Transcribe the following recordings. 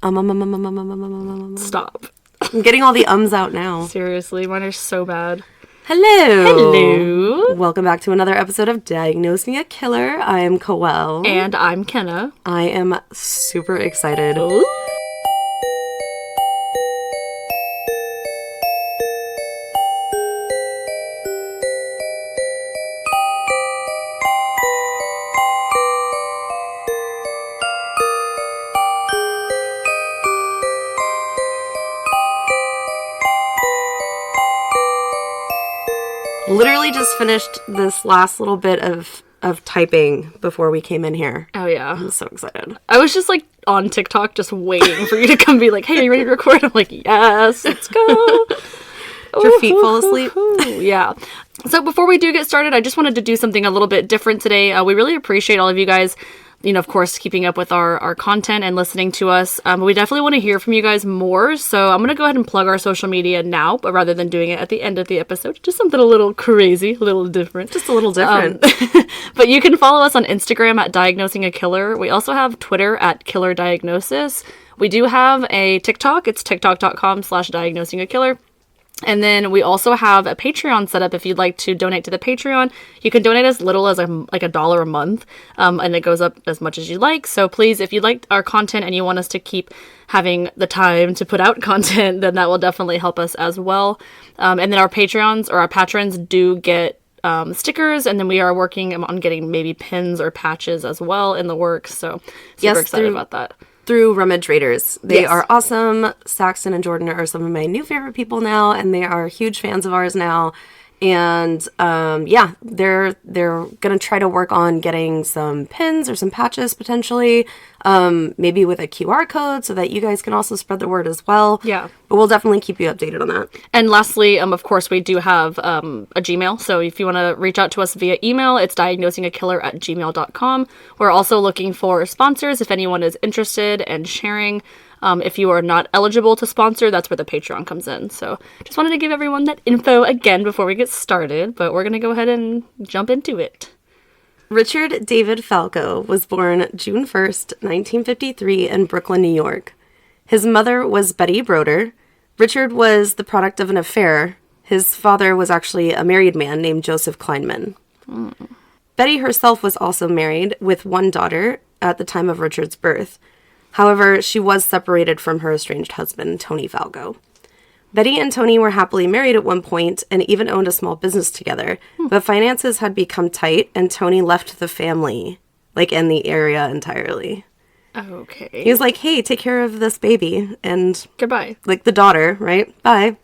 Stop. I'm getting all the ums out now. Seriously, mine are so bad. Hello. Welcome back to another episode of Diagnosing a Killer. I am Koelle. And I'm Kenna. I am super excited. Ooh. Literally just finished this last little bit of typing before we came in here. Oh, yeah. I'm so excited. I was just, like, on TikTok just waiting for you to come be like, hey, are you ready to record? I'm like, yes, let's go. Your feet fall asleep? Yeah. So before we do get started, I just wanted to do something a little bit different today. We really appreciate all of you guys, you know, of course, keeping up with our content and listening to us. We definitely want to hear from you guys more. So I'm going to go ahead and plug our social media now, but rather than doing it at the end of the episode, just something a little crazy, a little different. Just a little different. But you can follow us on Instagram at Diagnosing a Killer. We also have Twitter at Killer Diagnosis. We do have a TikTok. It's tiktok.com/diagnosing a killer. And then we also have a Patreon set up. If you'd like to donate to the Patreon, you can donate as little as like $1 a month, and it goes up as much as you like. So please, if you like our content and you want us to keep having the time to put out content, then that will definitely help us as well. And then our patrons do get stickers, and then we are working on getting maybe pins or patches as well in the works. So super excited about that. Through Rummage Raiders. They are awesome. Saxton and Jordan are some of my new favorite people now, and they are huge fans of ours now. And they're gonna try to work on getting some pins or some patches potentially, maybe with a QR code so that you guys can also spread the word as well. Yeah. But we'll definitely keep you updated on that. And lastly, of course, we do have a Gmail. So if you want to reach out to us via email, it's diagnosingakiller@gmail.com. We're also looking for sponsors if anyone is interested in sharing. If you are not eligible to sponsor, that's where the Patreon comes in. So just wanted to give everyone that info again before we get started, but we're going to go ahead and jump into it. Richard David Falco was born June 1st, 1953 in Brooklyn, New York. His mother was Betty Broder. Richard was the product of an affair. His father was actually a married man named Joseph Kleinman. Betty herself was also married with one daughter at the time of Richard's birth. However, she was separated from her estranged husband, Tony Falco. Betty and Tony were happily married at one point and even owned a small business together, but finances had become tight and Tony left the family, like in the area entirely. Okay. He was like, hey, take care of this baby and... Goodbye. Like the daughter, right? Bye.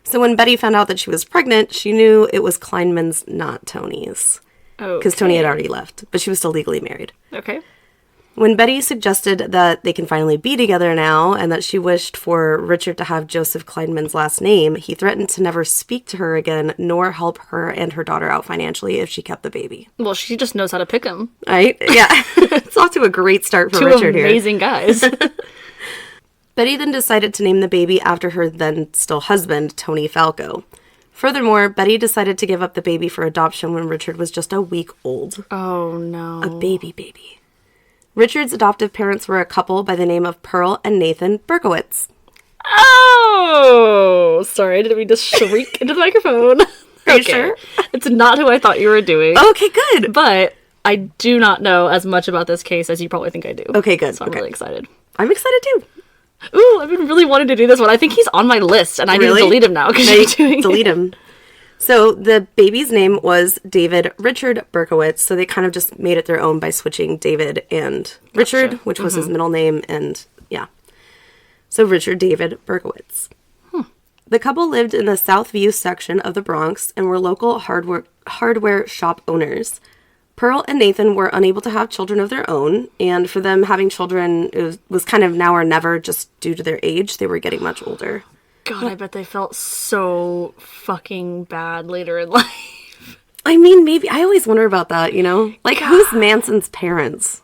So when Betty found out that she was pregnant, she knew it was Kleinman's, not Tony's. Okay. Because Tony had already left, but she was still legally married. Okay. When Betty suggested that they can finally be together now and that she wished for Richard to have Joseph Kleinman's last name, he threatened to never speak to her again nor help her and her daughter out financially if she kept the baby. Well, she just knows how to pick him. Right? Yeah. It's off to a great start for Richard here. Two amazing guys. Betty then decided to name the baby after her then still husband, Tony Falco. Furthermore, Betty decided to give up the baby for adoption when Richard was just a week old. Oh, no. A baby. Richard's adoptive parents were a couple by the name of Pearl and Nathan Berkowitz. Oh! Sorry, I didn't mean to shriek into the microphone. Are you sure? It's not who I thought you were doing. Okay, good. But I do not know as much about this case as you probably think I do. Okay, good. So I'm really excited. I'm excited too. Ooh, I've been really wanting to do this one. I think he's on my list, and I need to delete him now. Delete him. So the baby's name was David Richard Berkowitz, so they kind of just made it their own by switching David and Richard, which was his middle name, and yeah. So Richard David Berkowitz. The couple lived in the Southview section of the Bronx and were local hardware shop owners. Pearl and Nathan were unable to have children of their own, and for them having children was kind of now or never just due to their age. They were getting much older. God, I bet they felt so fucking bad later in life. I mean, maybe. I always wonder about that, you know? Like, who's Manson's parents?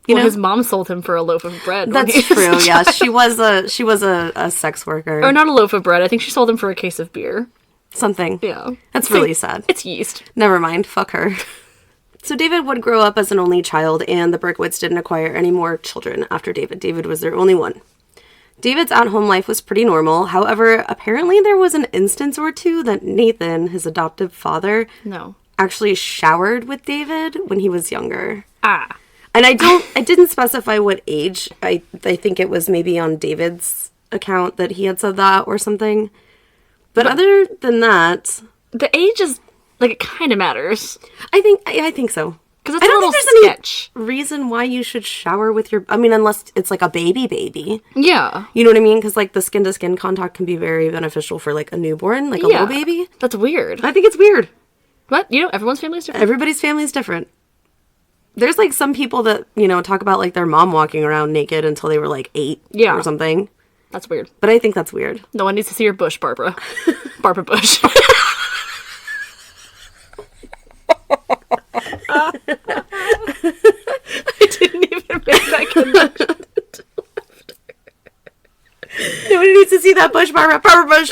You know? His mom sold him for a loaf of bread. That's true, yeah. She was a sex worker. Or not a loaf of bread. I think she sold him for a case of beer. Something. Yeah. That's really sad. It's yeast. Never mind. Fuck her. So David would grow up as an only child, and the Berkowitz didn't acquire any more children after David. David was their only one. David's at-home life was pretty normal. However, apparently there was an instance or two that Nathan, his adoptive father, actually showered with David when he was younger. And I didn't specify what age. I think it was maybe on David's account that he had said that or something. But other than that, the age is, like, it kind of matters. I think so. Because it's a little sketch. Any reason why you should shower with your... I mean, unless it's, like, a baby. Yeah. You know what I mean? Because, like, the skin-to-skin contact can be very beneficial for, like, a newborn, like a little baby. That's weird. I think it's weird. But, you know, everyone's family is different. Everybody's family is different. There's, like, some people that, you know, talk about, like, their mom walking around naked until they were, like, 8 or something. That's weird. But I think that's weird. No one needs to see your bush, Barbara. Barbara Bush. I didn't even make that connection. Nobody needs to see that bush, Barbara. Barbara Bush.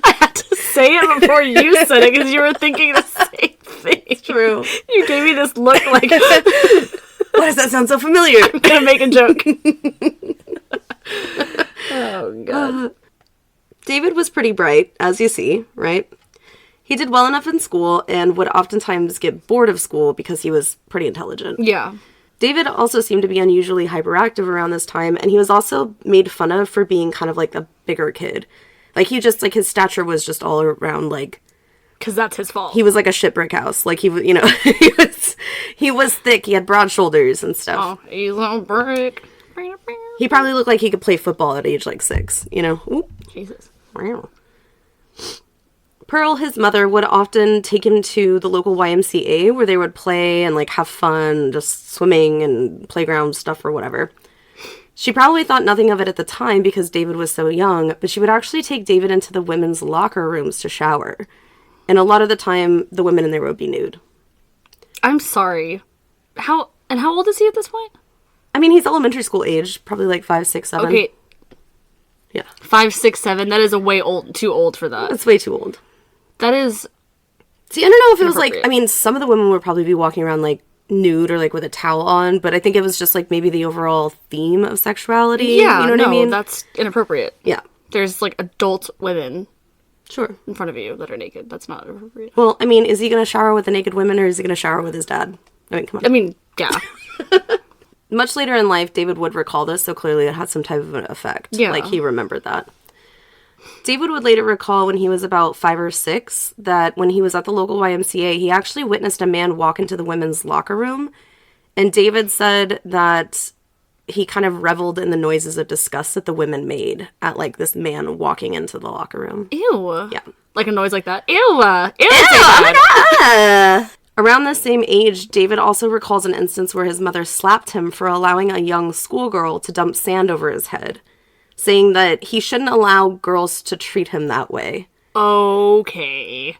I had to say it before you said it because you were thinking the same thing. It's true. You gave me this look like... Why does that sound so familiar? I'm gonna make a joke. Oh, God. David was pretty bright, as you see, right? He did well enough in school and would oftentimes get bored of school because he was pretty intelligent. Yeah. David also seemed to be unusually hyperactive around this time, and he was also made fun of for being kind of like a bigger kid. Like, he just, like, his stature was just all around, like... Because that's his fault. He was like a shit brick house. Like, he was, you know, he was thick. He had broad shoulders and stuff. Oh, he's a brick. He probably looked like he could play football at age, like, 6, you know? Ooh. Jesus. Wow. Pearl, his mother, would often take him to the local YMCA where they would play and, like, have fun, just swimming and playground stuff or whatever. She probably thought nothing of it at the time because David was so young, but she would actually take David into the women's locker rooms to shower. And a lot of the time, the women in there would be nude. I'm sorry. How old is he at this point? I mean, he's elementary school age, probably like 5, 6, 7. Okay. Yeah. 5, 6, 7. That is too old for that. That's way too old. That is... See, I don't know if it was like... I mean, some of the women would probably be walking around like nude or like with a towel on, but I think it was just like maybe the overall theme of sexuality. Yeah, you know what I mean? That's inappropriate. Yeah. There's like adult women... Sure. In front of you that are naked. That's not appropriate. Well, I mean, is he going to shower with the naked women or is he going to shower with his dad? I mean, come on. I mean, yeah. Much later in life, David would recall this, so clearly it had some type of an effect. Yeah. Like, he remembered that. David would later recall when he was about 5 or 6 that when he was at the local YMCA, he actually witnessed a man walk into the women's locker room. And David said that he kind of reveled in the noises of disgust that the women made at, like, this man walking into the locker room. Ew. Yeah. Like a noise like that. Ew. Ew, oh my God. Around the same age, David also recalls an instance where his mother slapped him for allowing a young schoolgirl to dump sand over his head, saying that he shouldn't allow girls to treat him that way. Okay.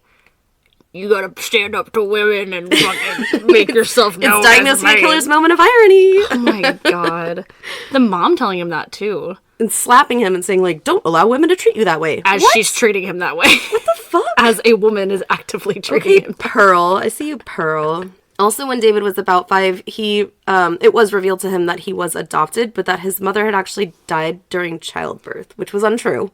You gotta stand up to women and fucking make yourself known. It's Diagnosing a Killer's moment of irony. Oh my God. The mom telling him that too. And slapping him and saying, like, don't allow women to treat you that way. As she's treating him that way. What the fuck? As a woman is actively treating him. Pearl. I see you, Pearl. Also, when David was about 5, it was revealed to him that he was adopted, but that his mother had actually died during childbirth, which was untrue.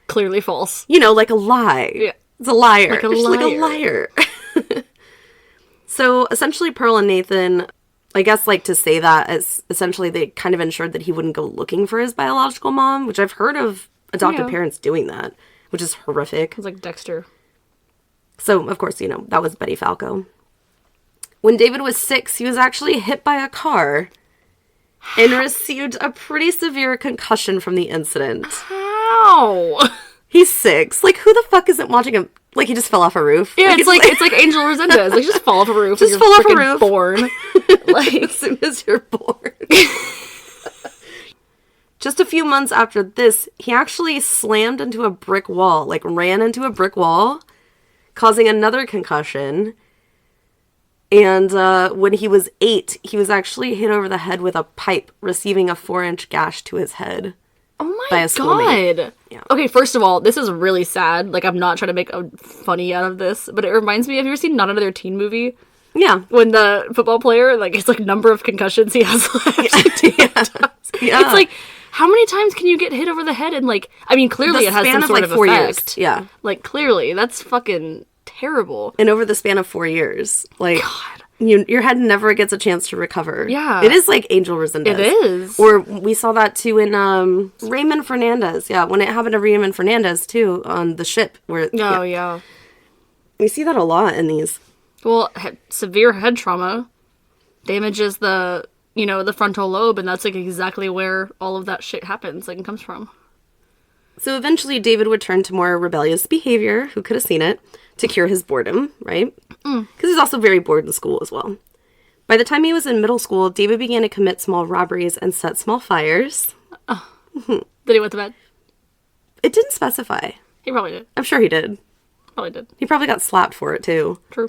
Clearly false. You know, like a lie. Yeah. It's a liar. Like a She's liar. like a liar. So, essentially, Pearl and Nathan, I guess, like, to say that as essentially they kind of ensured that he wouldn't go looking for his biological mom, which I've heard of adopted parents doing that, which is horrific. It's like Dexter. So, of course, you know, that was Betty Falco. When David was 6, he was actually hit by a car and received a pretty severe concussion from the incident. How? He's 6. Like, who the fuck isn't watching him? Like, he just fell off a roof. Yeah, it's like Angel Resendez. Like, just fall off a roof. Just fall off a roof. Born. Like, as soon as you're born. Just a few months after this, he actually slammed into a brick wall. Like, ran into a brick wall, causing another concussion. And when he was 8, he was actually hit over the head with a pipe, receiving a 4-inch gash to his head. Oh by my a schoolmate. god. Yeah. Okay, first of all, this is really sad. Like, I'm not trying to make a funny out of this, but it reminds me, have you ever seen Not Another Teen Movie? Yeah. When the football player, like, it's like number of concussions he has left. Yeah. It's like, how many times can you get hit over the head? And, like, I mean, clearly it has some sort of 4 effect. years. Yeah. Like, clearly, that's fucking terrible. And over the span of 4 years, like, God. your head never gets a chance to recover. Yeah. It is like Angel Resendez. It is. Or we saw that too in Raymond Fernandez. Yeah, when it happened to Raymond Fernandez too on the ship. Where Oh, yeah. we see that a lot in these. Well, severe head trauma damages the, you know, the frontal lobe, and that's, like, exactly where all of that shit happens, like, and comes from. So eventually David would turn to more rebellious behavior, who could have seen it, to cure his boredom, right? Because he's also very bored in school as well. By the time he was in middle school, David began to commit small robberies and set small fires. Did he went to bed? It didn't specify. He probably did. I'm sure he did. Probably did. He probably got slapped for it too. True.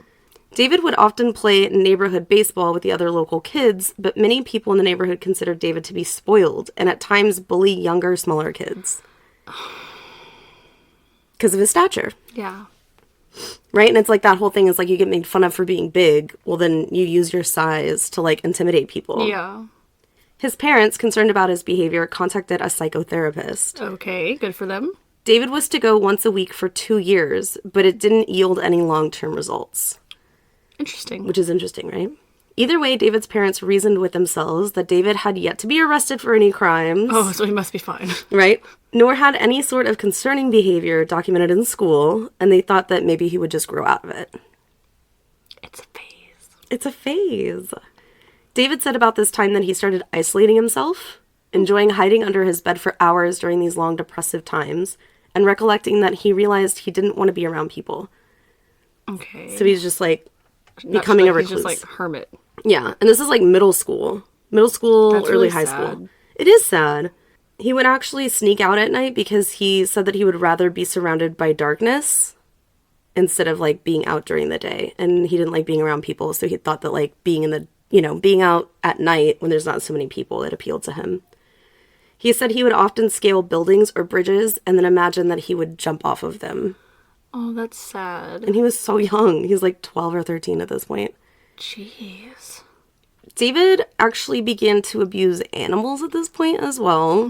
David would often play neighborhood baseball with the other local kids, but many people in the neighborhood considered David to be spoiled and at times bully younger, smaller kids. Because of his stature. Yeah. Right? And it's like that whole thing is like you get made fun of for being big. Well, then you use your size to like intimidate people. Yeah. His parents, concerned about his behavior, contacted a psychotherapist. Okay, good for them. David was to go once a week for 2 years, but it didn't yield any long-term results. Interesting. Which is interesting, right? Either way, David's parents reasoned with themselves that David had yet to be arrested for any crimes. Oh, so he must be fine. Right? Nor had any sort of concerning behavior documented in school, and they thought that maybe he would just grow out of it. It's a phase. It's a phase. David said about this time that he started isolating himself, enjoying hiding under his bed for hours during these long depressive times, and recollecting that he realized he didn't want to be around people. Okay. So he's just like becoming a recluse. He's just like hermit. Yeah, and this is like middle school. Middle school, That's early really high sad. school. It is sad. He would actually sneak out at night because he said that he would rather be surrounded by darkness instead of like being out during the day. And he didn't like being around people, so he thought that like being in the, you know, being out at night when there's not so many people, it appealed to him. He said he would often scale buildings or bridges and then imagine that he would jump off of them. Oh, that's sad. And he was so young. He was like 12 or 13 at this point. Jeez. David actually began to abuse animals at this point as well.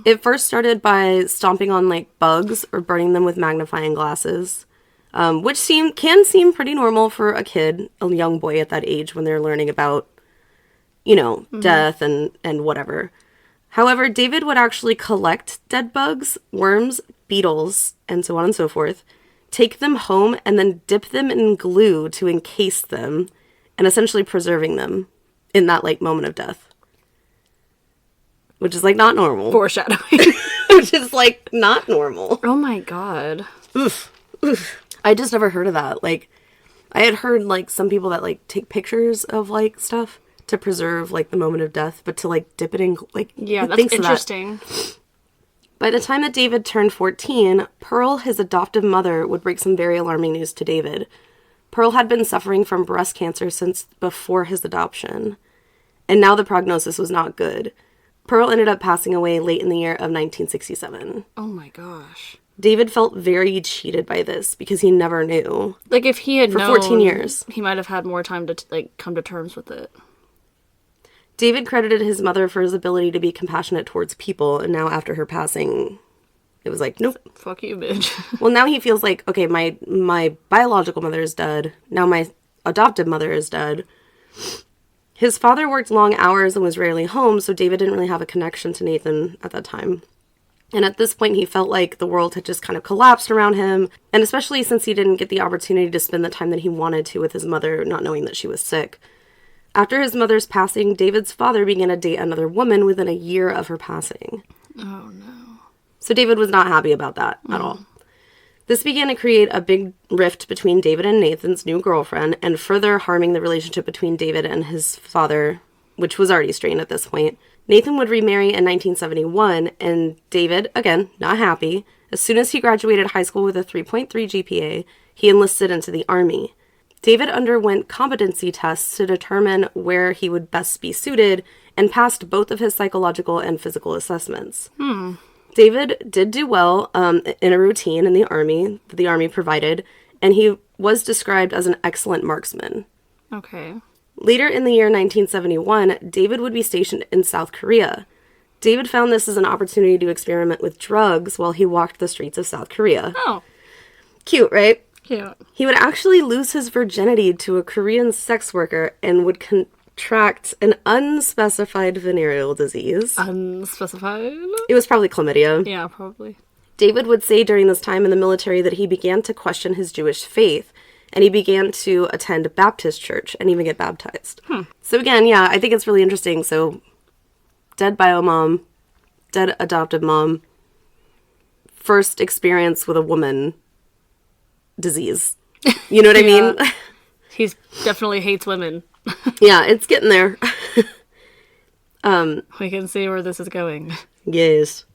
It first started by stomping on like bugs or burning them with magnifying glasses, which can seem pretty normal for a kid, a young boy at that age when they're learning about, you know, death and whatever. However, David would actually collect dead bugs, worms, beetles, and so on and so forth, take them home, and then dip them in glue to encase them, and essentially preserving them in that, like, moment of death. Which is, like, not normal. Foreshadowing. Which is, like, not normal. Oh my god. Oof. I just never heard of that. Like, I had heard, like, some people that, like, take pictures of, like, stuff to preserve, like, the moment of death, but to, like, dip it in, like... Yeah, who that's thinks of that? interesting. By the time that David turned 14, Pearl, his adoptive mother, would break some very alarming news to David. Pearl had been suffering from breast cancer since before his adoption, and now the prognosis was not good. Pearl ended up passing away late in the year of 1967. Oh my gosh. David felt very cheated by this because he never knew. Like, if he had For known, 14 years. he might have had more time to, like, come to terms with it. David credited his mother for his ability to be compassionate towards people, and now after her passing, it was like, nope. Fuck you, bitch. Well, now he feels like, okay, my biological mother is dead. Now my adoptive mother is dead. His father worked long hours and was rarely home, so David didn't really have a connection to Nathan at that time. And at this point, he felt like the world had just kind of collapsed around him, and especially since he didn't get the opportunity to spend the time that he wanted to with his mother, not knowing that she was sick. After his mother's passing, David's father began to date another woman within a year of her passing. Oh, no. So David was not happy about that at all. This began to create a big rift between David and Nathan's new girlfriend, and further harming the relationship between David and his father, which was already strained at this point. Nathan would remarry in 1971, and David, again, not happy. As soon as he graduated high school with a 3.3 GPA, he enlisted into the Army. David underwent competency tests to determine where he would best be suited and passed both of his psychological and physical assessments. David did do well in a routine in the Army that the Army provided, and he was described as an excellent marksman. Okay. Later in the year 1971, David would be stationed in South Korea. David found this as an opportunity to experiment with drugs while he walked the streets of South Korea. Oh. Cute, right? Cute. He would actually lose his virginity to a Korean sex worker and would contract an unspecified venereal disease. Unspecified? It was probably chlamydia. Yeah, probably. David would say during this time in the military that he began to question his Jewish faith, and he began to attend a Baptist church and even get baptized. So again, yeah, I think it's really interesting. So, dead bio mom, dead adoptive mom, first experience with a woman, disease. You know what I mean? He definitely hates women. Yeah, it's getting there. We can see where this is going. Yes.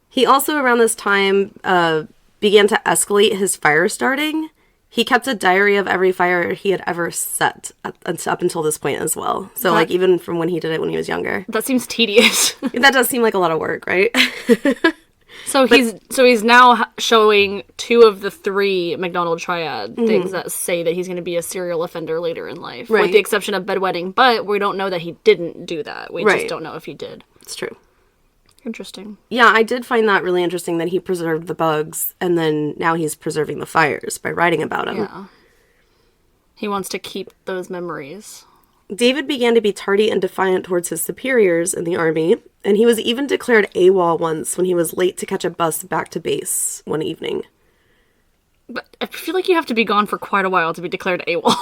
He also, around this time, began to escalate his fire starting. He kept a diary of every fire he had ever set up until this point as well. So, like, even from when he did it when he was younger. That seems tedious. That does seem like a lot of work, right? So he's now showing 2 of the 3 McDonald triad things that say that he's going to be a serial offender later in life, with the exception of bedwetting. But we don't know that he didn't do that. We just don't know if he did. It's true. Interesting. Yeah, I did find that really interesting that he preserved the bugs, and then now he's preserving the fires by writing about them. Yeah. He wants to keep those memories. David began to be tardy and defiant towards his superiors in the Army, and he was even declared AWOL once when he was late to catch a bus back to base one evening. But I feel like you have to be gone for quite a while to be declared AWOL.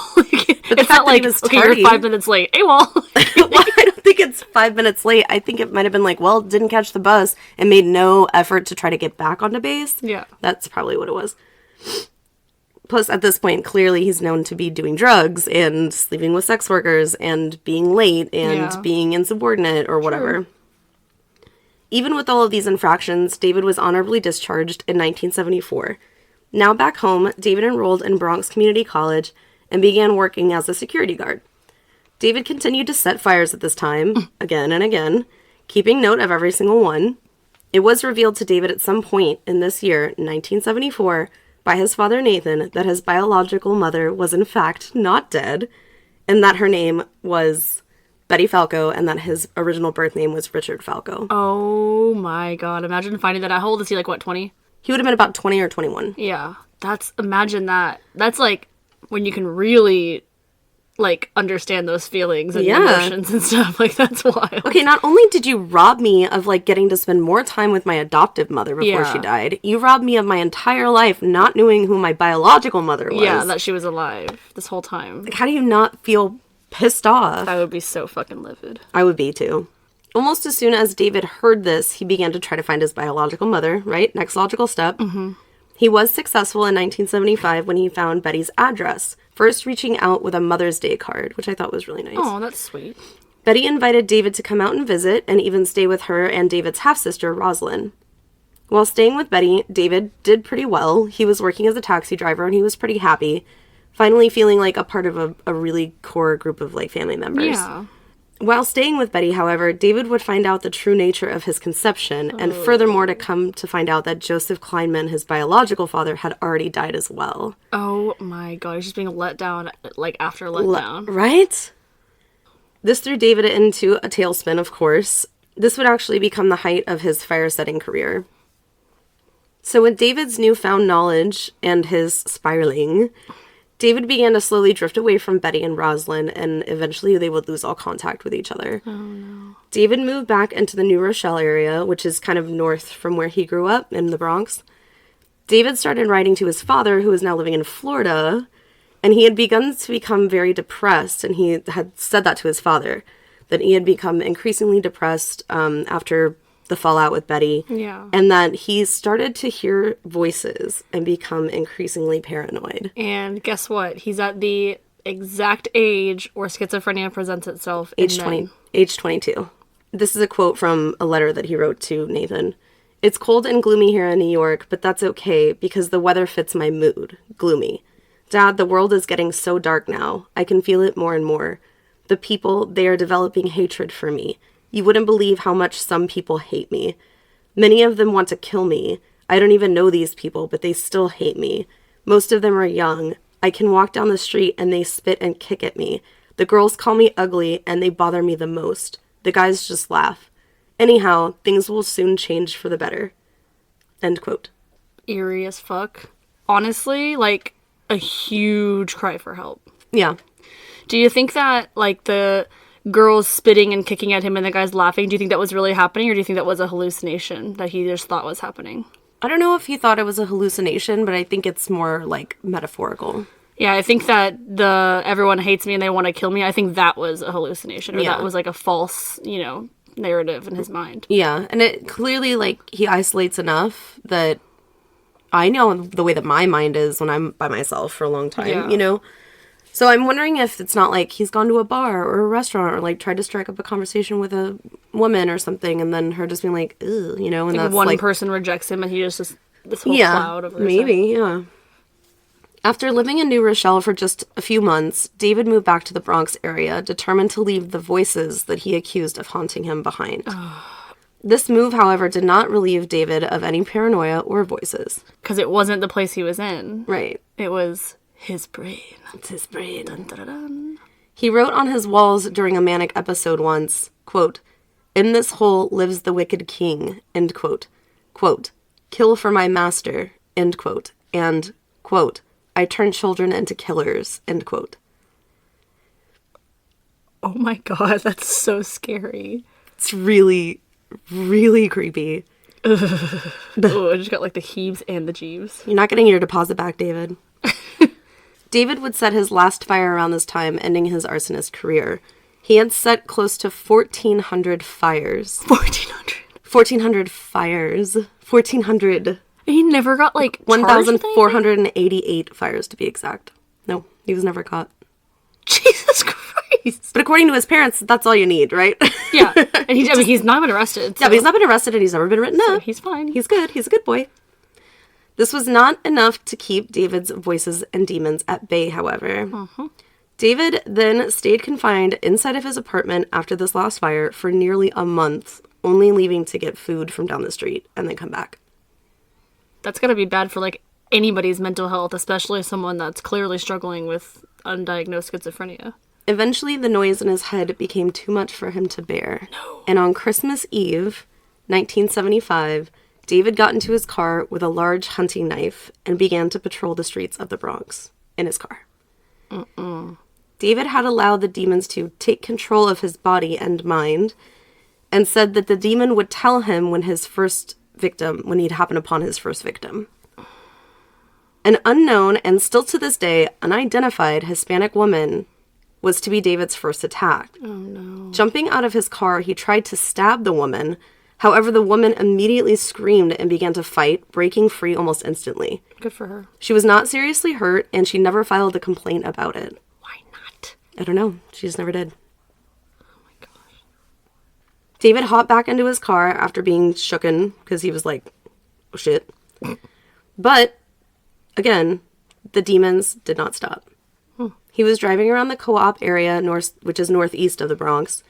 But it's not like, okay, you're 5 minutes late. AWOL. Well, I don't think it's 5 minutes late. I think it might have been like, well, didn't catch the bus and made no effort to try to get back onto base. Yeah. That's probably what it was. Plus, at this point, clearly he's known to be doing drugs and sleeping with sex workers and being late and being insubordinate or whatever. True. Even with all of these infractions, David was honorably discharged in 1974. Now back home, David enrolled in Bronx Community College and began working as a security guard. David continued to set fires at this time, again and again, keeping note of every single one. It was revealed to David at some point in this year, 1974, by his father Nathan, that his biological mother was in fact not dead, and that her name was Betty Falco, and that his original birth name was Richard Falco. Oh my god, imagine finding that out. How old is he, like, what, 20? He would have been about 20 or 21. Yeah, imagine that. That's, like, when you can really, like, understand those feelings and emotions and stuff. Like, that's wild. Okay, not only did you rob me of, like, getting to spend more time with my adoptive mother before she died, you robbed me of my entire life not knowing who my biological mother was. Yeah, that she was alive this whole time. Like, how do you not feel pissed off? I would be so fucking livid. I would be, too. Almost as soon as David heard this, he began to try to find his biological mother, right? Next logical step. Mm-hmm. He was successful in 1975 when he found Betty's address, first reaching out with a Mother's Day card, which I thought was really nice. Oh, that's sweet. Betty invited David to come out and visit, and even stay with her and David's half-sister, Rosalind. While staying with Betty, David did pretty well. He was working as a taxi driver, and he was pretty happy, finally feeling like a part of a really core group of, like, family members. Yeah. While staying with Betty, however, David would find out the true nature of his conception, and furthermore to come to find out that Joseph Kleinman, his biological father, had already died as well. Oh my god, he's just being let down, like, after letdown. Right? This threw David into a tailspin, of course. This would actually become the height of his fire-setting career. So with David's newfound knowledge and his spiraling, David began to slowly drift away from Betty and Rosalind, and eventually they would lose all contact with each other. Oh, no. David moved back into the New Rochelle area, which is kind of north from where he grew up in the Bronx. David started writing to his father, who is now living in Florida, and he had begun to become very depressed, and he had said that to his father, that he had become increasingly depressed after the fallout with Betty. Yeah. And that he started to hear voices and become increasingly paranoid. And guess what? He's at the exact age where schizophrenia presents itself. Age 22. This is a quote from a letter that he wrote to Nathan. "It's cold and gloomy here in New York, but that's okay because the weather fits my mood. Gloomy. Dad, the world is getting so dark now. I can feel it more and more. The people, they are developing hatred for me. You wouldn't believe how much some people hate me. Many of them want to kill me. I don't even know these people, but they still hate me. Most of them are young. I can walk down the street and they spit and kick at me. The girls call me ugly and they bother me the most. The guys just laugh. Anyhow, things will soon change for the better. End quote. Eerie as fuck. Honestly, like, a huge cry for help. Yeah. Do you think that, like, the girls spitting and kicking at him and the guys laughing, do you think that was really happening, or do you think that was a hallucination that he just thought was happening? I don't know if he thought it was a hallucination, but I think it's more, like, metaphorical. Yeah, I think that the everyone hates me and they want to kill me, I think that was a hallucination, or that was, like, a false, narrative in his mind. Yeah, and it clearly, like, he isolates enough that I know the way that my mind is when I'm by myself for a long time, So I'm wondering if it's not like he's gone to a bar or a restaurant or, like, tried to strike up a conversation with a woman or something, and then her just being like, ugh, and like that's, one person rejects him and he just this whole cloud over his maybe, head. yeah. After living in New Rochelle for just a few months, David moved back to the Bronx area, determined to leave the voices that he accused of haunting him behind. This move, however, did not relieve David of any paranoia or voices. Because it wasn't the place he was in. Right. It was his brain. It's his brain. Dun, dun, dun, dun. He wrote on his walls during a manic episode once, quote, "In this hole lives the wicked king," end quote. Quote, "Kill for my master," end quote. And, quote, "I turn children into killers," end quote. Oh my god, that's so scary. It's really, really creepy. Oh, I just got like the heaves and the jeeves. You're not getting your deposit back, David. David would set his last fire around this time, ending his arsonist career. He had set close to 1,400 fires. 1,400? 1,400 fires. 1,400. He never got, like, 1,488 fires, to be exact. No, he was never caught. Jesus Christ. But according to his parents, that's all you need, right? Yeah. And he's not been arrested. So. Yeah, but he's not been arrested and he's never been written up. He's fine. He's good. He's a good boy. This was not enough to keep David's voices and demons at bay, however. David then stayed confined inside of his apartment after this last fire for nearly a month, only leaving to get food from down the street and then come back. That's gotta be bad for, like, anybody's mental health, especially someone that's clearly struggling with undiagnosed schizophrenia. Eventually, the noise in his head became too much for him to bear. No. And on Christmas Eve, 1975, David got into his car with a large hunting knife and began to patrol the streets of the Bronx in his car. David had allowed the demons to take control of his body and mind and said that the demon would tell him when he'd happened upon his first victim. An unknown and still to this day unidentified Hispanic woman was to be David's first attack. Oh, no. Jumping out of his car, he tried to stab the woman. However, the woman immediately screamed and began to fight, breaking free almost instantly. Good for her. She was not seriously hurt, and she never filed a complaint about it. Why not? I don't know. She just never did. Oh my gosh. David hopped back into his car after being shooken because he was like, oh shit. But, again, the demons did not stop. He was driving around the Co-op area, which is northeast of the Bronx.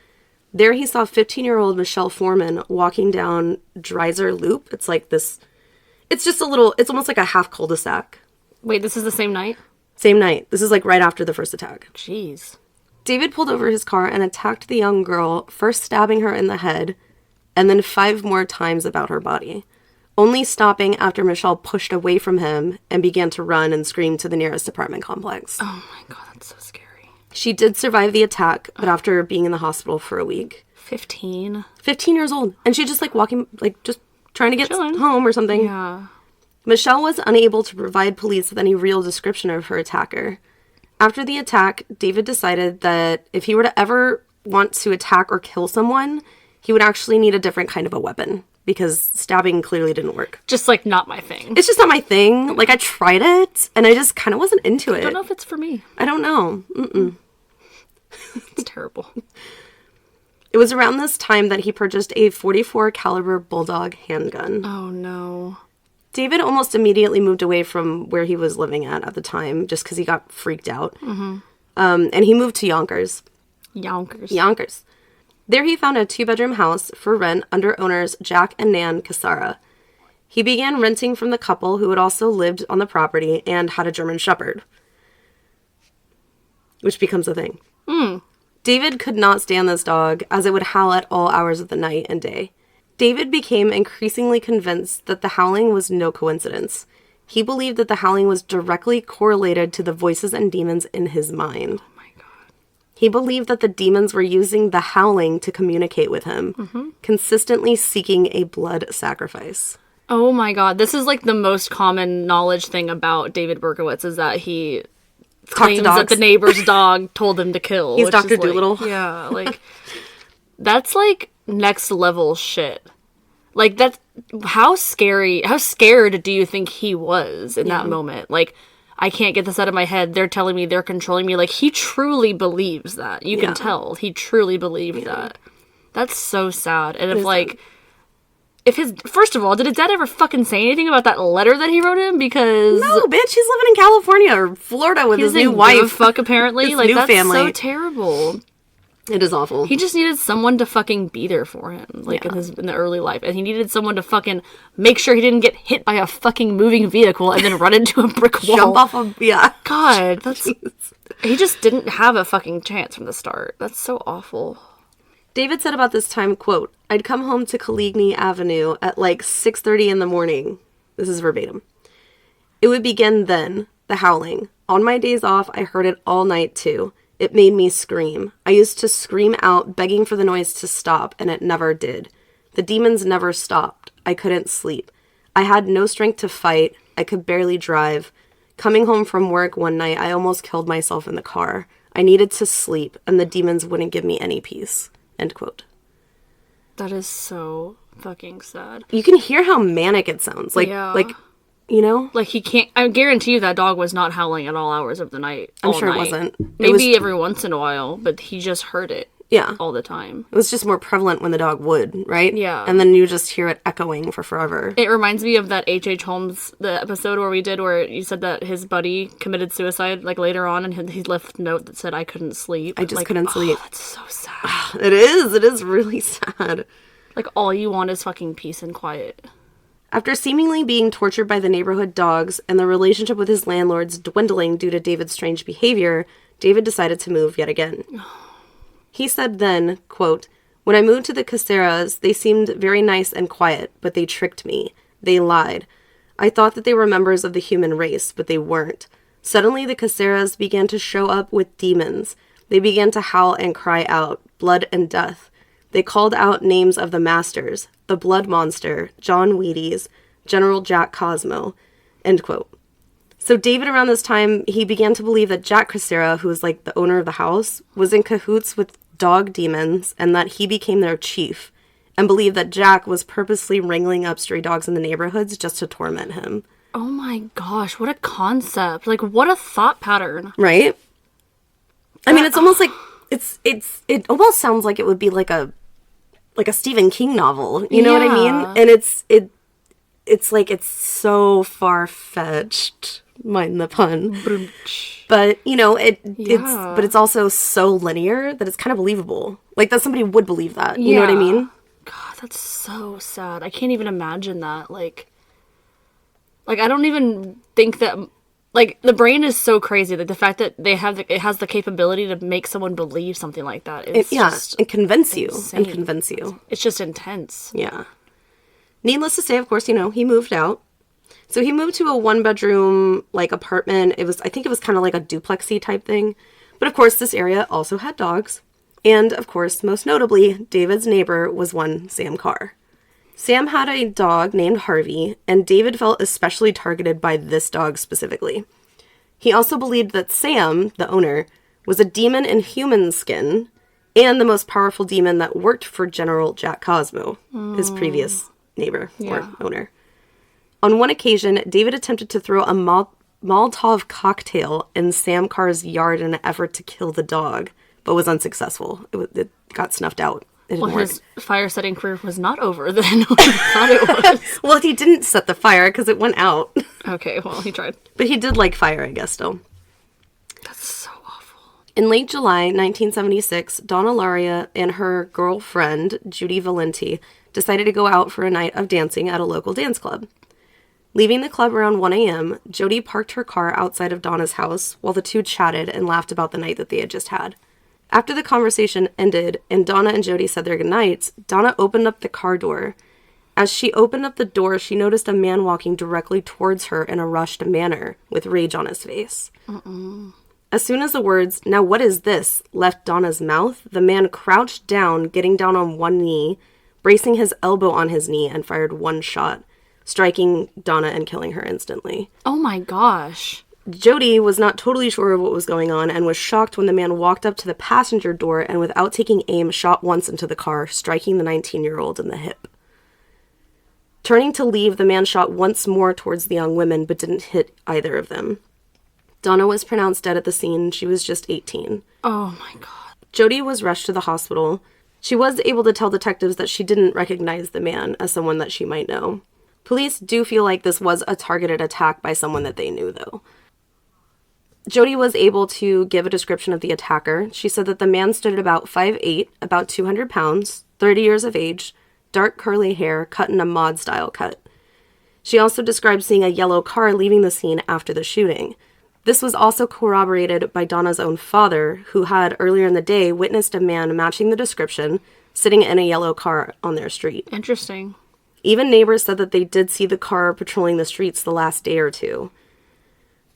There he saw 15-year-old Michelle Foreman walking down Dreiser Loop. It's like this, it's almost like a half cul-de-sac. Wait, this is the same night? Same night. This is like right after the first attack. Jeez. David pulled over his car and attacked the young girl, first stabbing her in the head, and then 5 more times about her body, only stopping after Michelle pushed away from him and began to run and scream to the nearest apartment complex. Oh my god, that's so scary. She did survive the attack, but after being in the hospital for a week. 15? 15 years old. And she just like walking, like just trying to get Chilling. home or something. Yeah. Michelle was unable to provide police with any real description of her attacker. After the attack, David decided that if he were to ever want to attack or kill someone, he would actually need a different kind of a weapon. Because stabbing clearly didn't work. Just, like, not my thing. It's just not my thing. Like, I tried it, and I just kind of wasn't into it. I don't know if it's for me. I don't know. It's terrible. It was around this time that he purchased a .44 caliber Bulldog handgun. Oh, no. David almost immediately moved away from where he was living at the time, just because he got freaked out. Mm-hmm. And he moved to Yonkers. Yonkers. There he found a 2-bedroom house for rent under owners Jack and Nan Cassara. He began renting from the couple who had also lived on the property and had a German Shepherd, which becomes a thing. David could not stand this dog, as it would howl at all hours of the night and day. David became increasingly convinced that the howling was no coincidence. He believed that the howling was directly correlated to the voices and demons in his mind. Oh my God. He believed that the demons were using the howling to communicate with him, consistently seeking a blood sacrifice. Oh my God. This is like the most common knowledge thing about David Berkowitz, is that he claims that the neighbor's dog told him to kill. He's Dr. Dolittle. Yeah, like, that's like next level shit. Like, that's how scared do you think he was in that moment? Like, I can't get this out of my head. They're telling me, they're controlling me. Like, he truly believes that. You can tell. He truly believed that. That's so sad. And first of all, did his dad ever fucking say anything about that letter that he wrote him? Because no, bitch, he's living in California or Florida with his new wife. Fuck, apparently. His like, new that's family. So terrible. It is awful. He just needed someone to fucking be there for him, like, in the early life. And he needed someone to fucking make sure he didn't get hit by a fucking moving vehicle and then run into a brick wall. Jump off of, God, that's... He just didn't have a fucking chance from the start. That's so awful. David said about this time, quote, "I'd come home to Coligny Avenue at like 6:30 in the morning." This is verbatim. "It would begin then, the howling. On my days off, I heard it all night too. It made me scream. I used to scream out, begging for the noise to stop, and it never did. The demons never stopped. I couldn't sleep. I had no strength to fight. I could barely drive. Coming home from work one night, I almost killed myself in the car. I needed to sleep, and the demons wouldn't give me any peace." End quote. That is so fucking sad. You can hear how manic it sounds. Like, you know? Like, he can't... I guarantee you that dog was not howling at all hours of the night. I'm sure it wasn't. Maybe every once in a while, but he just heard it. Yeah. All the time. It was just more prevalent when the dog would, right? Yeah. And then you just hear it echoing for forever. It reminds me of that H.H. Holmes, the episode where you said that his buddy committed suicide, like, later on, and he left a note that said, "I couldn't sleep." I just couldn't sleep. That's so sad. It is really sad. Like, all you want is fucking peace and quiet. After seemingly being tortured by the neighborhood dogs and the relationship with his landlords dwindling due to David's strange behavior, David decided to move yet again. He said then, quote, "When I moved to the Casseras, they seemed very nice and quiet, but they tricked me. They lied. I thought that they were members of the human race, but they weren't. Suddenly the Casseras began to show up with demons. They began to howl and cry out, blood and death. They called out names of the masters, the Blood Monster, John Wheaties, General Jack Cosmo," end quote. So David, around this time, he began to believe that Jack Cassara, who was like the owner of the house, was in cahoots with dog demons, and that he became their chief, and believed that Jack was purposely wrangling up stray dogs in the neighborhoods just to torment him. Oh my gosh, what a concept. Like, what a thought pattern. Right? I mean, it's almost like, it almost sounds like it would be like a Stephen King novel, you know what I mean? And it's like, it's so far-fetched, mind the pun. But, you know, it's also so linear that it's kind of believable. Like, that somebody would believe that, you know what I mean? God, that's so sad. I can't even imagine that. Like, I don't even think that, like, the brain is so crazy that the fact that it has the capability to make someone believe something like that is just and convince insane. you. It's just intense. Yeah. Needless to say, of course, you know, he moved out. So he moved to a 1-bedroom, like, apartment. I think it was kind of like a duplexy type thing. But, of course, this area also had dogs. And, of course, most notably, David's neighbor was one Sam Carr. Sam had a dog named Harvey, and David felt especially targeted by this dog specifically. He also believed that Sam, the owner, was a demon in human skin, and the most powerful demon that worked for General Jack Cosmo, his previous neighbor or owner. On one occasion, David attempted to throw a Molotov cocktail in Sam Carr's yard in an effort to kill the dog, but was unsuccessful. It got snuffed out. it didn't Well, work. his fire setting career was not over then. I thought it was. Well, he didn't set the fire because it went out. Okay, well, he tried. But he did like fire, I guess, still. That's so awful. In late July 1976, Donna Laria and her girlfriend, Judy Valenti, decided to go out for a night of dancing at a local dance club. Leaving the club around 1 a.m., Jody parked her car outside of Donna's house while the two chatted and laughed about the night that they had just had. After the conversation ended and Donna and Jody said their goodnights, Donna opened up the car door. As she opened up the door, she noticed a man walking directly towards her in a rushed manner, with rage on his face. As soon as the words, "Now what is this?" left Donna's mouth, the man crouched down, getting down on one knee, bracing his elbow on his knee, and fired one shot, striking Donna and killing her instantly. Oh my gosh. Jody was not totally sure of what was going on and was shocked when the man walked up to the passenger door and without taking aim shot once into the car, striking the 19-year-old in the hip. Turning to leave, the man shot once more towards the young women but didn't hit either of them. Donna was pronounced dead at the scene. She was just 18. Oh my god. Jody was rushed to the hospital. She was able to tell detectives that she didn't recognize the man as someone that she might know. Police do feel like this was a targeted attack by someone that they knew, though. Jody was able to give a description of the attacker. She said that the man stood at about 5'8", about 200 pounds, 30 years of age, dark curly hair, cut in a mod-style cut. She also described seeing a yellow car leaving the scene after the shooting. This was also corroborated by Donna's own father, who had earlier in the day witnessed a man matching the description, sitting in a yellow car on their street. Interesting. Even neighbors said that they did see the car patrolling the streets the last day or two.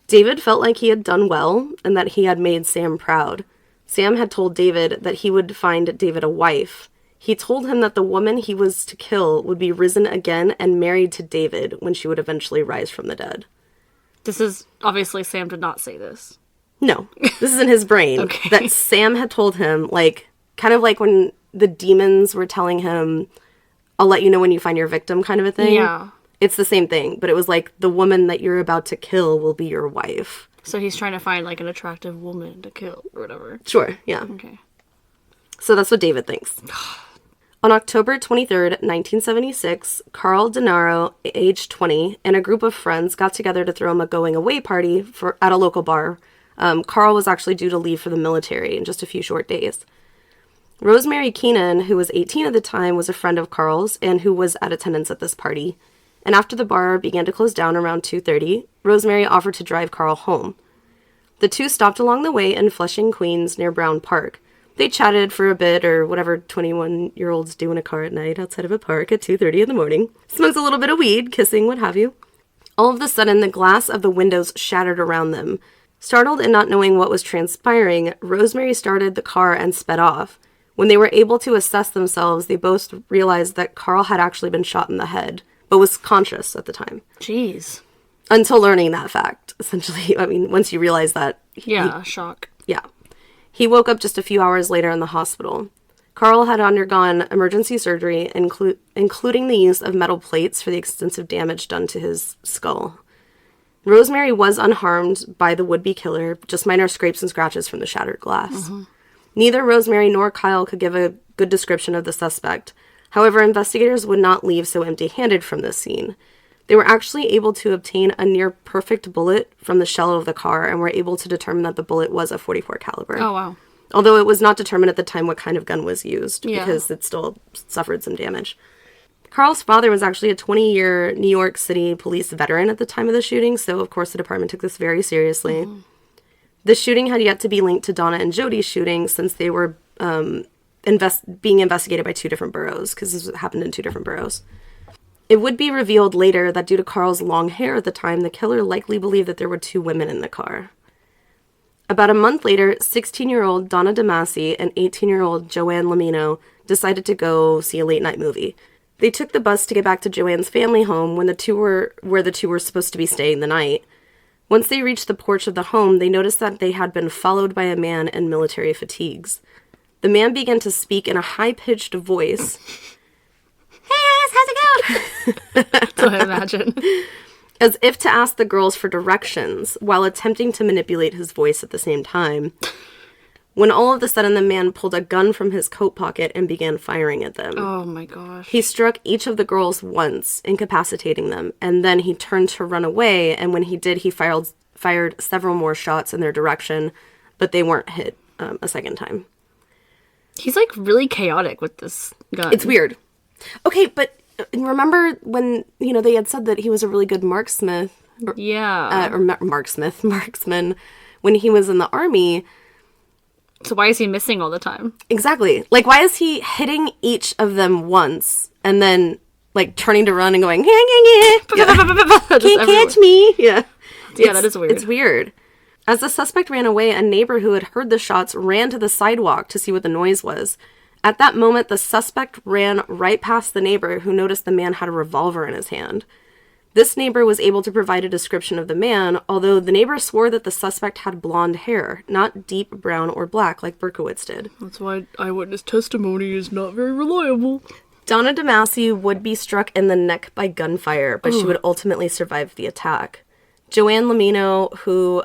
David felt like he had done well and that he had made Sam proud. Sam had told David that he would find David a wife. He told him that the woman he was to kill would be risen again and married to David when she would eventually rise from the dead. This is, obviously Sam did not say this. No, this is in his brain. Okay. That Sam had told him, like, kind of like when the demons were telling him, "I'll let you know when you find your victim," kind of a thing. Yeah. It's the same thing, but it was like, the woman that you're about to kill will be your wife. So he's trying to find, like, an attractive woman to kill, or whatever. Sure, yeah. Okay. So that's what David thinks. On October 23rd, 1976, Carl Denaro, age 20, and a group of friends got together to throw him a going-away party at a local bar. Carl was actually due to leave for the military in just a few short days. Rosemary Keenan, who was 18 at the time, was a friend of Carl's and who was at attendance at this party. And after the bar began to close down around 2:30, Rosemary offered to drive Carl home. The two stopped along the way in Flushing, Queens, near Brown Park. They chatted for a bit, or whatever 21-year-olds do in a car at night outside of a park at 2:30 in the morning. Smoked a little bit of weed, kissing, what have you. All of a sudden, the glass of the windows shattered around them. Startled and not knowing what was transpiring, Rosemary started the car and sped off. When they were able to assess themselves, they both realized that Carl had actually been shot in the head, but was conscious at the time. Jeez. Until learning that fact, essentially. I mean, once you realize that. Yeah, shock. Yeah. He woke up just a few hours later in the hospital. Carl had undergone emergency surgery, including the use of metal plates for the extensive damage done to his skull. Rosemary was unharmed by the would-be killer, just minor scrapes and scratches from the shattered glass. Neither Rosemary nor Kyle could give a good description of the suspect. However, investigators would not leave so empty-handed from this scene. They were actually able to obtain a near-perfect bullet from the shell of the car and were able to determine that the bullet was a .44 caliber. Oh, wow. Although it was not determined at the time what kind of gun was used, Yeah. because it still suffered some damage. Carl's father was actually a 20-year New York City police veteran at the time of the shooting, so of course the department took this very seriously. The shooting had yet to be linked to Donna and Jody's shooting since they were being investigated by two different boroughs, because this happened in two different boroughs. It would be revealed later that due to Carl's long hair at the time, the killer likely believed that there were two women in the car. About a month later, 16-year-old Donna DeMasi and 18-year-old Joanne Lamino decided to go see a late-night movie. They took the bus to get back to Joanne's family home where the two were supposed to be staying the night. Once they reached the porch of the home, they noticed that they had been followed by a man in military fatigues. The man began to speak in a high-pitched voice. "Hey guys, how's it going?" That's what I imagine. As if to ask the girls for directions, while attempting to manipulate his voice at the same time. when all of a sudden the man pulled a gun from his coat pocket and began firing at them. Oh my gosh. He struck each of the girls once, incapacitating them, and then he turned to run away, and when he did, he fired several more shots in their direction, but they weren't hit a second time. He's like really chaotic with this gun. It's weird. Okay, but remember when, they had said that he was a really good marksmith? Yeah. Marksman, when he was in the army. So why is he missing all the time? Exactly. Like, why is he hitting each of them once and then, like, turning to run and going, can't catch me? Yeah. Yeah, that is weird. It's weird. As the suspect ran away, a neighbor who had heard the shots ran to the sidewalk to see what the noise was. At that moment, the suspect ran right past the neighbor, who noticed the man had a revolver in his hand. This neighbor was able to provide a description of the man, although the neighbor swore that the suspect had blonde hair, not deep brown or black like Berkowitz did. That's why eyewitness testimony is not very reliable. Donna DeMasi would be struck in the neck by gunfire, but she would ultimately survive the attack. Joanne Lamino, who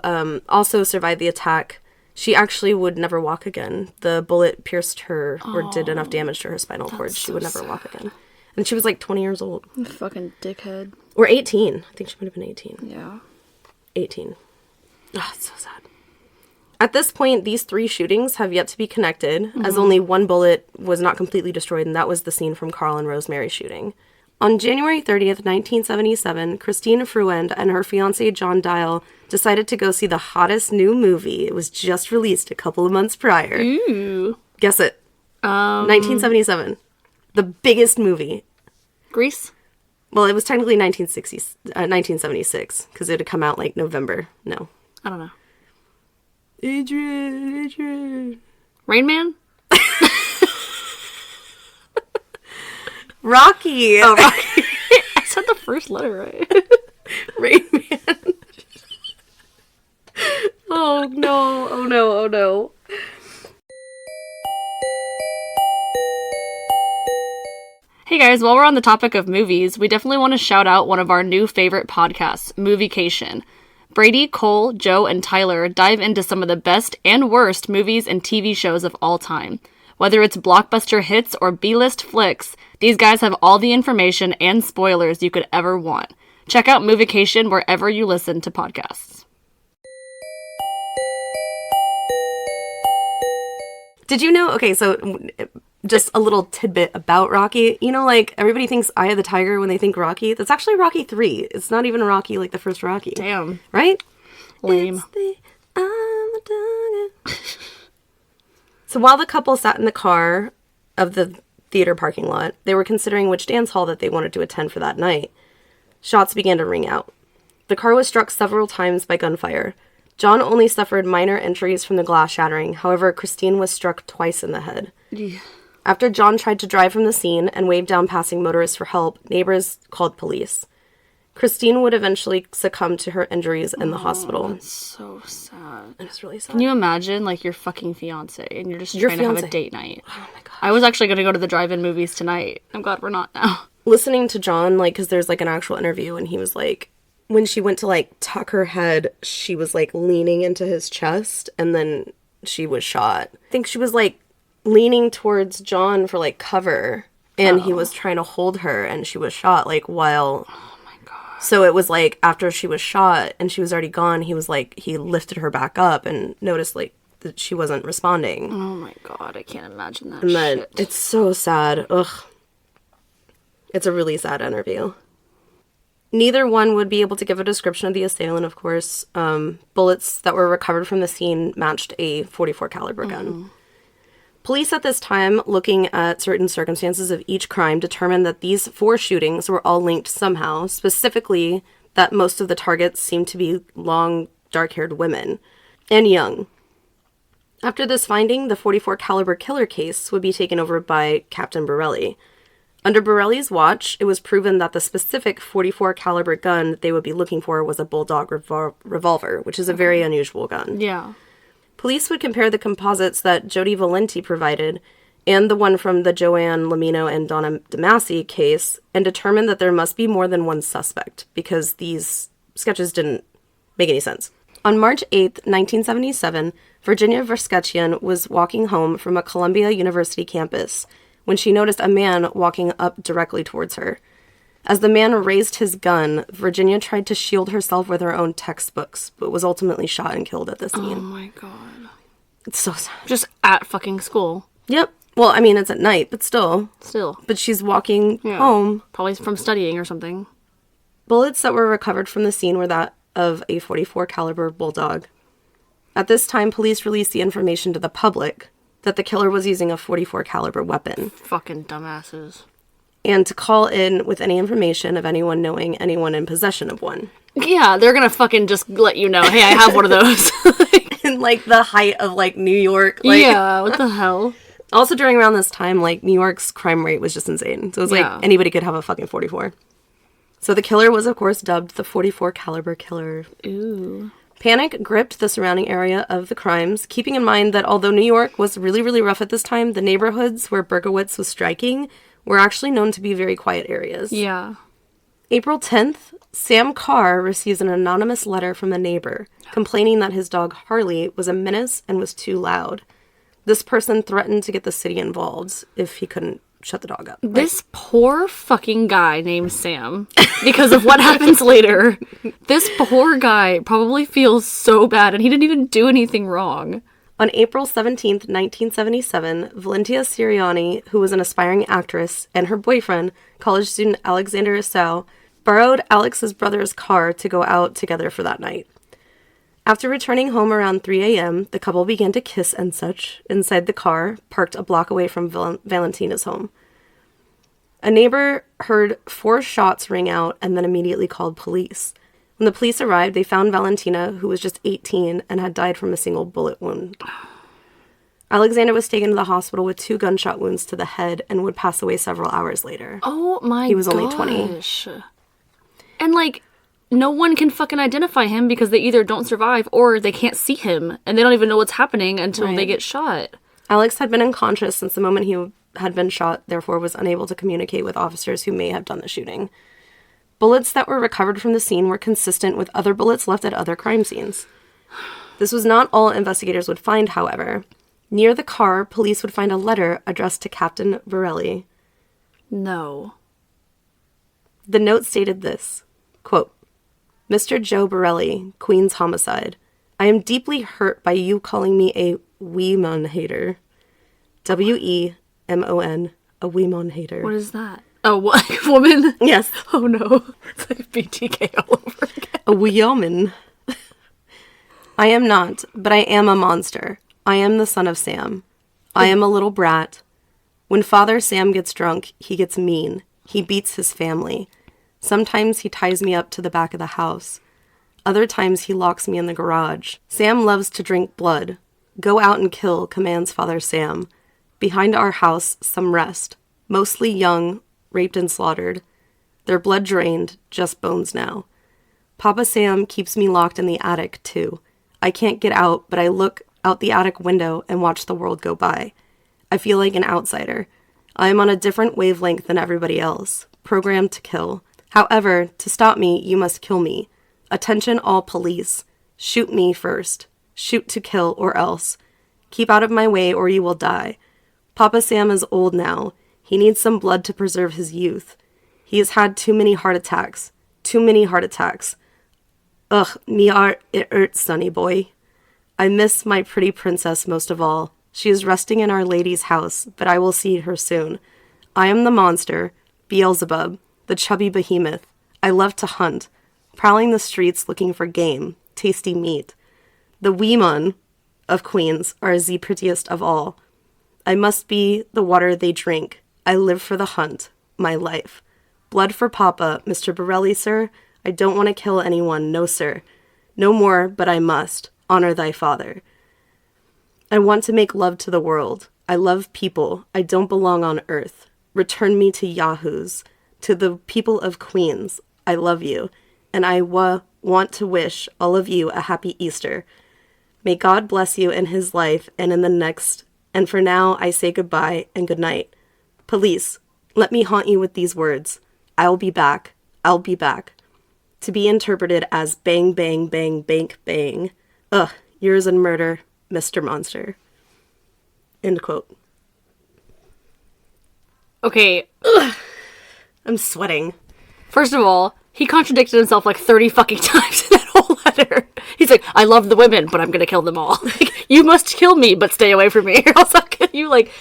also survived the attack, she actually would never walk again. The bullet pierced her or did enough damage to her spinal cord. She would never walk again. And she was like 20 years old. Fucking dickhead. Or 18. I think she might have been 18. Yeah. 18. Oh, it's so sad. At this point, these 3 shootings have yet to be connected, as only one bullet was not completely destroyed, and that was the scene from Carl and Rosemary's shooting. On January 30th, 1977, Christine Fruend and her fiancé John Dial decided to go see the hottest new movie. It was just released a couple of months prior. Ooh. Guess it. 1977. The biggest movie. Grease? Well, it was technically 1976, because it had come out like November. No. I don't know. Adrian. Rain Man? Rocky. Oh, Rocky. I said the first letter right. Rain Man. Oh no, oh no, oh no. Hey guys, while we're on the topic of movies, we definitely want to shout out one of our new favorite podcasts, Moviecation. Brady, Cole, Joe, and Tyler dive into some of the best and worst movies and TV shows of all time. Whether it's blockbuster hits or B-list flicks, these guys have all the information and spoilers you could ever want. Check out Moviecation wherever you listen to podcasts. Did you know? Okay, so just a little tidbit about Rocky. Like, everybody thinks Eye of the Tiger when they think Rocky. That's actually Rocky 3. It's not even Rocky like the first Rocky. Damn. Right? Lame. It's the Eye of the Tiger. So while the couple sat in the car of the theater parking lot, they were considering which dance hall that they wanted to attend for that night. Shots began to ring out. The car was struck several times by gunfire. John only suffered minor injuries from the glass shattering. However, Christine was struck twice in the head. Yeah. After John tried to drive from the scene and waved down passing motorists for help, neighbors called police. Christine would eventually succumb to her injuries in the hospital. That's so sad. It was really sad. Can you imagine, like, your fucking fiancé and you're just trying to have a date night? Oh my god. I was actually going to go to the drive-in movies tonight. I'm glad we're not now. Listening to John, like, because there's, like, an actual interview, and he was like, when she went to, like, tuck her head, she was, like, leaning into his chest, and then she was shot. I think she was, like, leaning towards John for, like, cover, and he was trying to hold her, and she was shot, like, while... Oh my god. So it was, like, after she was shot, and she was already gone, he was, like, he lifted her back up and noticed, like, that she wasn't responding. Oh my god, I can't imagine that and then, shit. it's so sad. Ugh. It's a really sad interview. Neither one would be able to give a description of the assailant, of course. Bullets that were recovered from the scene matched a .44 caliber gun. Police at this time, looking at certain circumstances of each crime, determined that these 4 shootings were all linked somehow, specifically that most of the targets seemed to be long, dark-haired women, and young. After this finding, the .44 caliber killer case would be taken over by Captain Borelli. Under Borelli's watch, it was proven that the specific .44 caliber gun that they would be looking for was a bulldog revolver, which is a very unusual gun. Yeah. Police would compare the composites that Jody Valenti provided and the one from the Joanne Lamino and Donna DeMasi case and determine that there must be more than one suspect because these sketches didn't make any sense. On March 8th, 1977, Virginia Versketchian was walking home from a Columbia University campus when she noticed a man walking up directly towards her. As the man raised his gun, Virginia tried to shield herself with her own textbooks, but was ultimately shot and killed at the scene. Oh my god. It's so sad. Just at fucking school. Yep. Well, I mean, it's at night, but still. Still. But she's walking home. Probably from studying or something. Bullets that were recovered from the scene were that of a .44 caliber bulldog. At this time, police released the information to the public that the killer was using a .44 caliber weapon. Fucking dumbasses. And to call in with any information of anyone knowing anyone in possession of one. Yeah, they're gonna fucking just let you know, hey, I have one of those. In, like, the height of, like, New York. Like, yeah, what the hell? Also, during around this time, like, New York's crime rate was just insane. So it was like, anybody could have a fucking .44. So the killer was, of course, dubbed the .44 caliber killer. Ooh. Panic gripped the surrounding area of the crimes, keeping in mind that although New York was really, really rough at this time, the neighborhoods where Berkowitz was striking were actually known to be very quiet areas. Yeah. April 10th, Sam Carr receives an anonymous letter from a neighbor complaining that his dog Harley was a menace and was too loud. This person threatened to get the city involved if he couldn't shut the dog up. This poor fucking guy named Sam, because of what happens later, this poor guy probably feels so bad, and he didn't even do anything wrong. On April 17th, 1977, Valentia Siriani, who was an aspiring actress, and her boyfriend, college student Alexander Isau, borrowed Alex's brother's car to go out together for that night. After returning home around 3 a.m., the couple began to kiss and such inside the car, parked a block away from Valentina's home. A neighbor heard 4 shots ring out and then immediately called police. When the police arrived, they found Valentina, who was just 18 and had died from a single bullet wound. Alexander was taken to the hospital with 2 gunshot wounds to the head and would pass away several hours later. Oh my gosh. He was only 20. And, like, no one can fucking identify him because they either don't survive or they can't see him and they don't even know what's happening until they get shot. Alex had been unconscious since the moment he had been shot, therefore was unable to communicate with officers who may have done the shooting. Bullets that were recovered from the scene were consistent with other bullets left at other crime scenes. This was not all investigators would find, however. Near the car, police would find a letter addressed to Captain Borelli. No. The note stated this, quote, Mr. Joe Borelli, Queen's homicide. I am deeply hurt by you calling me a Weemon hater. W-E-M-O-N, a Weemon hater. What is that? A what? Woman? Yes. Oh no. It's like BTK all over again. A Weeoman. I am not, but I am a monster. I am the son of Sam. I am a little brat. When Father Sam gets drunk, he gets mean. He beats his family. Sometimes he ties me up to the back of the house. Other times he locks me in the garage. Sam loves to drink blood. Go out and kill, commands Father Sam. Behind our house, some rest. Mostly young, raped and slaughtered. Their blood drained, just bones now. Papa Sam keeps me locked in the attic, too. I can't get out, but I look out the attic window and watch the world go by. I feel like an outsider. I am on a different wavelength than everybody else, programmed to kill. However, to stop me, you must kill me. Attention all police. Shoot me first. Shoot to kill or else. Keep out of my way or you will die. Papa Sam is old now. He needs some blood to preserve his youth. He has had too many heart attacks. Too many heart attacks. Ugh, me are it hurts, sonny boy. I miss my pretty princess most of all. She is resting in Our Lady's house, but I will see her soon. I am the monster, Beelzebub, the chubby behemoth. I love to hunt, prowling the streets looking for game, tasty meat. The Weemon of queens are the prettiest of all. I must be the water they drink. I live for the hunt, my life. Blood for Papa, Mr. Borelli, sir. I don't want to kill anyone, no, sir. No more, but I must. Honor thy father. I want to make love to the world. I love people. I don't belong on earth. Return me to Yahoos. To the people of Queens. I love you. And I want to wish all of you a happy Easter. May God bless you in his life and in the next. And for now, I say goodbye and good night. Police, let me haunt you with these words. I'll be back. I'll be back. To be interpreted as bang, bang, bang, bank, bang. Ugh, yours in murder, Mr. Monster. End quote. Okay. I'm sweating. First of all, he contradicted himself like 30 fucking times in that whole letter. He's like, I love the women, but I'm gonna kill them all. Like, you must kill me, but stay away from me, or else I'll kill you. Like,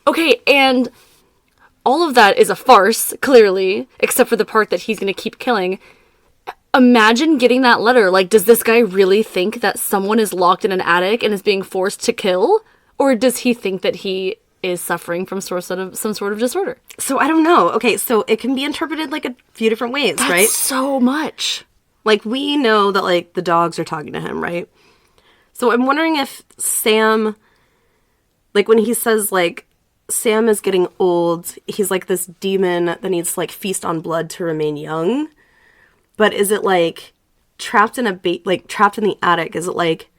okay, and all of that is a farce, clearly, except for the part that he's gonna keep killing. Imagine getting that letter. Like, does this guy really think that someone is locked in an attic and is being forced to kill? Or does he think that he is suffering from some sort of disorder? So I don't know. Okay, so it can be interpreted like a few different ways, That's right? so much. Like, we know that, like, the dogs are talking to him, right? So I'm wondering if Sam, like, when he says, like, Sam is getting old, he's like this demon that needs to, like, feast on blood to remain young. But is it, like, trapped in trapped in the attic? Is it, like,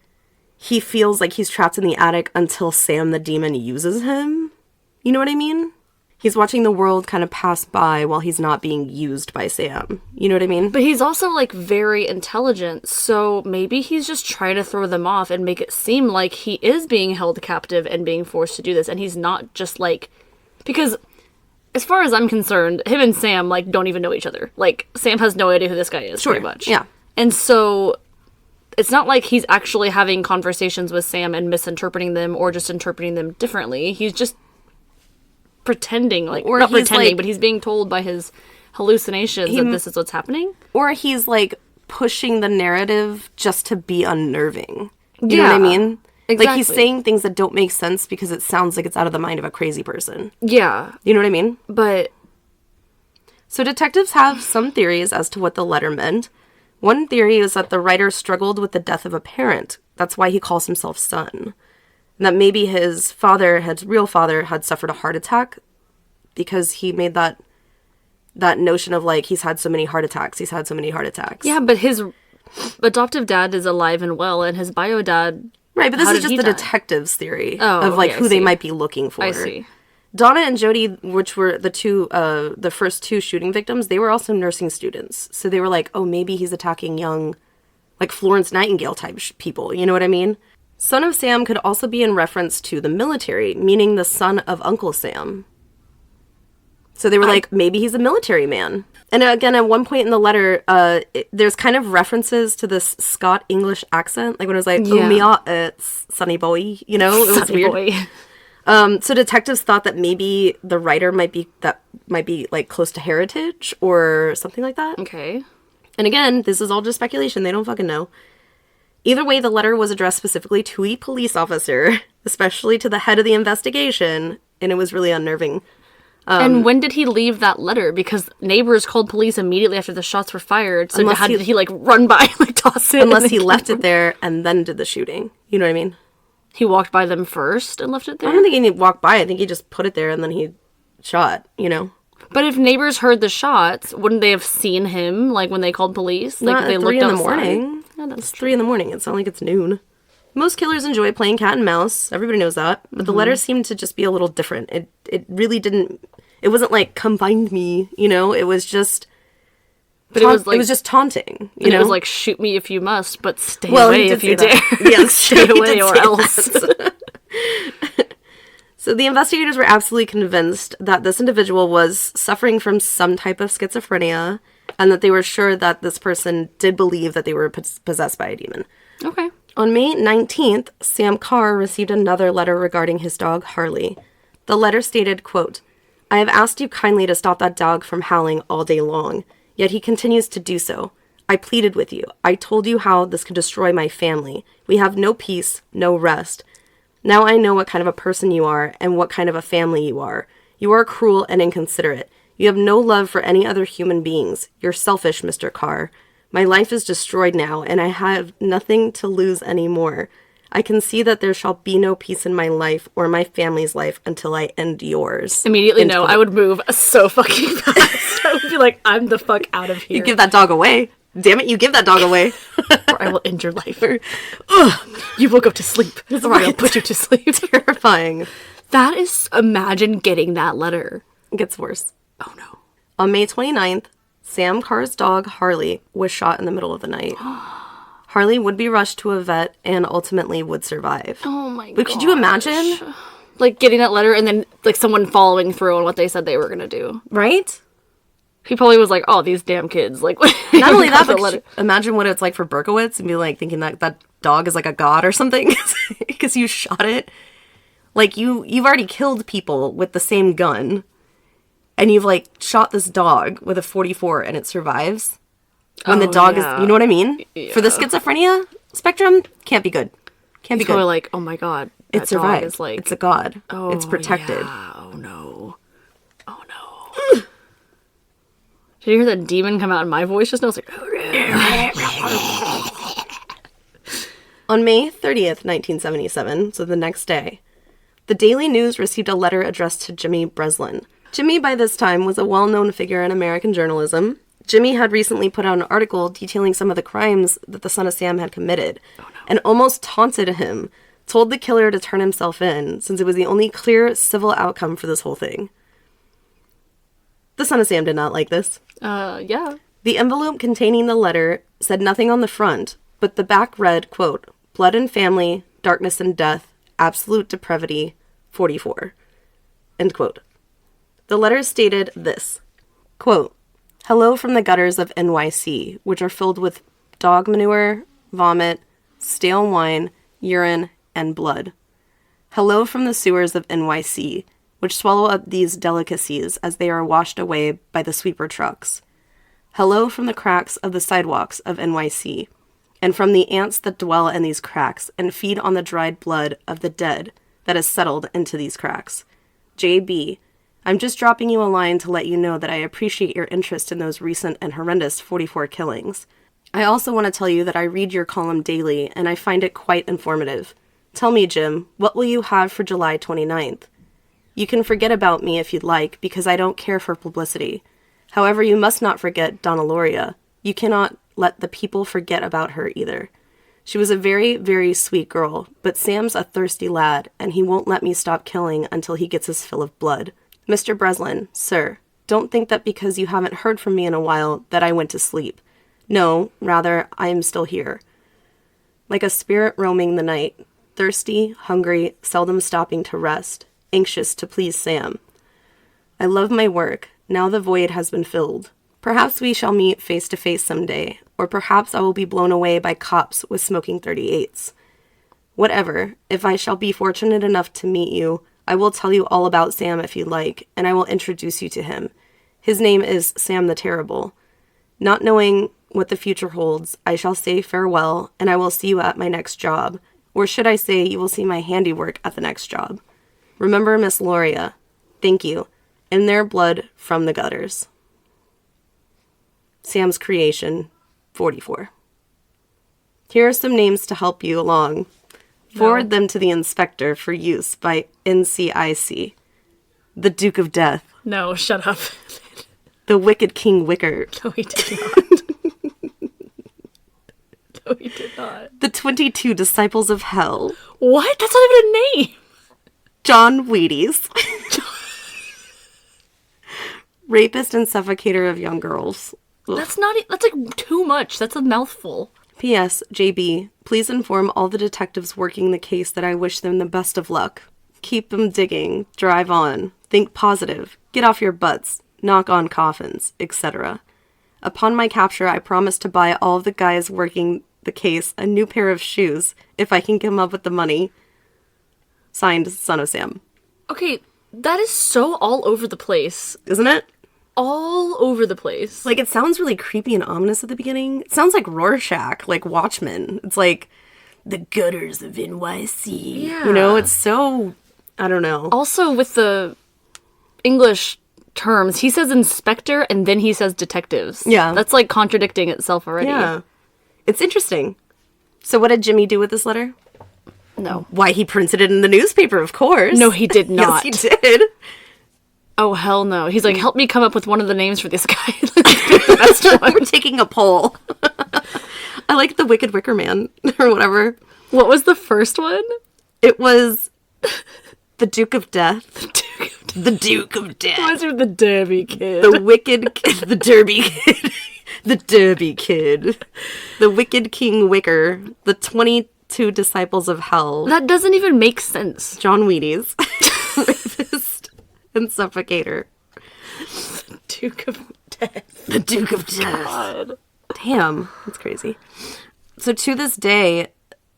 he feels like he's trapped in the attic until Sam the demon uses him? You know what I mean? He's watching the world kind of pass by while he's not being used by Sam. You know what I mean? But he's also, like, very intelligent, so maybe he's just trying to throw them off and make it seem like he is being held captive and being forced to do this, and he's not just, like... Because, as far as I'm concerned, him and Sam, like, don't even know each other. Like, Sam has no idea who this guy is, pretty much. Yeah. And so, it's not like he's actually having conversations with Sam and misinterpreting them or just interpreting them differently. He's just pretending, like, or not pretending, but he's being told by his hallucinations that this is what's happening. Or he's, like, pushing the narrative just to be unnerving. You know what I mean? Exactly. Like, he's saying things that don't make sense because it sounds like it's out of the mind of a crazy person. Yeah. You know what I mean? But... So detectives have some theories as to what the letter meant. One theory is that the writer struggled with the death of a parent. That's why he calls himself son. And that maybe his real father, had suffered a heart attack because he made that notion of, like, he's had so many heart attacks. Yeah, but his adoptive dad is alive and well, and his bio dad... Right, but this is just the detective's theory of, like, who they might be looking for. I see. Donna and Jody, which were the first two shooting victims, they were also nursing students. So they were like, oh, maybe he's attacking young, like, Florence Nightingale type people. You know what I mean? Son of Sam could also be in reference to the military, meaning the son of Uncle Sam. So they were like, maybe he's a military man. And again, at one point in the letter, there's kind of references to this Scott English accent. Like when it was like, oh, me, it's Sonny Boy, you know? It was weird. Boy. So detectives thought that maybe the writer might be like close to heritage or something like that. Okay. And again, this is all just speculation. They don't fucking know. Either way, the letter was addressed specifically to a police officer, especially to the head of the investigation, and it was really unnerving. And when did he leave that letter? Because neighbors called police immediately after the shots were fired. So how did he, like, run by, like, toss it? Unless he left it there and then did the shooting. You know what I mean? He walked by them first and left it there? I don't think he walked by. I think he just put it there and then he shot, you know? But if neighbors heard the shots, wouldn't they have seen him, like, when they called police? Like, Not they at looked 3 in the outside? morning. Yeah, It's 3 in the morning. It's not like it's noon. Most killers enjoy playing cat and mouse. Everybody knows that. But the letter seemed to just be a little different. It really didn't... It wasn't like, come find me, you know? It was just... But it was just taunting, you know? It was like, shoot me if you must, but stay away if you dare. Yes, stay away or else. So the investigators were absolutely convinced that this individual was suffering from some type of schizophrenia and that they were sure that this person did believe that they were possessed by a demon. Okay. On May 19th, Sam Carr received another letter regarding his dog, Harley. The letter stated, quote, I have asked you kindly to stop that dog from howling all day long, yet he continues to do so. I pleaded with you. I told you how this could destroy my family. We have no peace, no rest. Now I know what kind of a person you are and what kind of a family you are. You are cruel and inconsiderate. You have no love for any other human beings. You're selfish, Mr. Carr. My life is destroyed now, and I have nothing to lose anymore. I can see that there shall be no peace in my life or my family's life until I end yours. Immediately, no. I would move so fucking fast. I would be like, I'm the fuck out of here. You give that dog away. Damn it, you give that dog away. Or I will end your life. You woke up to sleep. Or I'll put you to sleep. Terrifying. That is, imagine getting that letter. It gets worse. Oh no. On May 29th, Sam Carr's dog, Harley, was shot in the middle of the night. Harley would be rushed to a vet and ultimately would survive. Oh my god. But could you imagine? Like, getting that letter and then, like, someone following through on what they said they were going to do. Right? He probably was like, oh, these damn kids. Like, not only that, but imagine what it's like for Berkowitz and be like thinking that that dog is like a god or something because you shot it. Like, you've already killed people with the same gun and you've, like, shot this dog with a 44 and it survives. When the dog is, you know what I mean? Yeah. For the schizophrenia spectrum, can't be good. Can't be good. Probably like, oh my god, that it survived. Dog is like, it's a god. Oh, it's protected. Yeah. Oh no. Oh no. Did you hear that demon come out in my voice just now? I was like, oh, on May 30th, 1977, so the next day, the Daily News received a letter addressed to Jimmy Breslin. Jimmy, by this time, was a well-known figure in American journalism. Jimmy had recently put out an article detailing some of the crimes that the Son of Sam had committed, and almost taunted him, told the killer to turn himself in, since it was the only clear civil outcome for this whole thing. The Son of Sam did not like this. Yeah. The envelope containing the letter said nothing on the front, but the back read, quote, "Blood and family, darkness and death, absolute depravity, 44." End quote. The letter stated this, quote, "Hello from the gutters of NYC, which are filled with dog manure, vomit, stale wine, urine, and blood. Hello from the sewers of NYC, which swallow up these delicacies as they are washed away by the sweeper trucks. Hello from the cracks of the sidewalks of NYC, and from the ants that dwell in these cracks and feed on the dried blood of the dead that has settled into these cracks. JB, I'm just dropping you a line to let you know that I appreciate your interest in those recent and horrendous 44 killings. I also want to tell you that I read your column daily, and I find it quite informative. Tell me, Jim, what will you have for July 29th? You can forget about me if you'd like, because I don't care for publicity. However, you must not forget Donna Loria. You cannot let the people forget about her either. She was a very, very sweet girl, but Sam's a thirsty lad, and he won't let me stop killing until he gets his fill of blood. Mr. Breslin, sir, don't think that because you haven't heard from me in a while that I went to sleep. No, rather, I am still here. Like a spirit roaming the night, thirsty, hungry, seldom stopping to rest, anxious to please Sam. I love my work. Now the void has been filled. Perhaps we shall meet face to face someday, or perhaps I will be blown away by cops with smoking 38s. Whatever, if I shall be fortunate enough to meet you, I will tell you all about Sam if you like, and I will introduce you to him. His name is Sam the Terrible. Not knowing what the future holds, I shall say farewell, and I will see you at my next job. Or should I say, you will see my handiwork at the next job. Remember Miss Loria. Thank you. In their blood from the gutters. Sam's creation, 44. Here are some names to help you along. Forward them to the inspector for use by NCIC. The Duke of Death. No, shut up. The Wicked King Wicker. No, he did not. No, he did not. The 22 Disciples of Hell. What? That's not even a name. John Wheaties. Rapist and suffocator of young girls. Ugh. That's like too much. That's a mouthful. P.S. JB, please inform all the detectives working the case that I wish them the best of luck. Keep them digging, drive on, think positive, get off your butts, knock on coffins, etc. Upon my capture, I promise to buy all of the guys working the case a new pair of shoes if I can come up with the money. Signed, Son of Sam. Okay, that is so all over the place. Isn't it? All over the place. Like, it sounds really creepy and ominous at the beginning. It sounds like Rorschach, like Watchmen. It's like, the gutters of NYC. Yeah. You know, it's so, I don't know. Also, with the English terms, he says inspector and then he says detectives. Yeah. That's like contradicting itself already. Yeah. It's interesting. So what did Jimmy do with this letter? No. Why, he printed it in the newspaper, of course. No, he did not. Yes, he did. Oh, hell no. He's like, help me come up with one of the names for this guy. The best one. We're taking a poll. I like the Wicked Wicker Man, or whatever. What was the first one? It was the Duke of Death. The Duke of Death. Reminds me of the Derby Kid. The Wicked Kid. The Derby Kid. The Derby Kid. The Wicked King Wicker. The 22 Disciples of Hell. That doesn't even make sense. John Wheaties. Rapist and suffocator. Duke of Death. The Duke of Death. God. Damn, that's crazy. So to this day,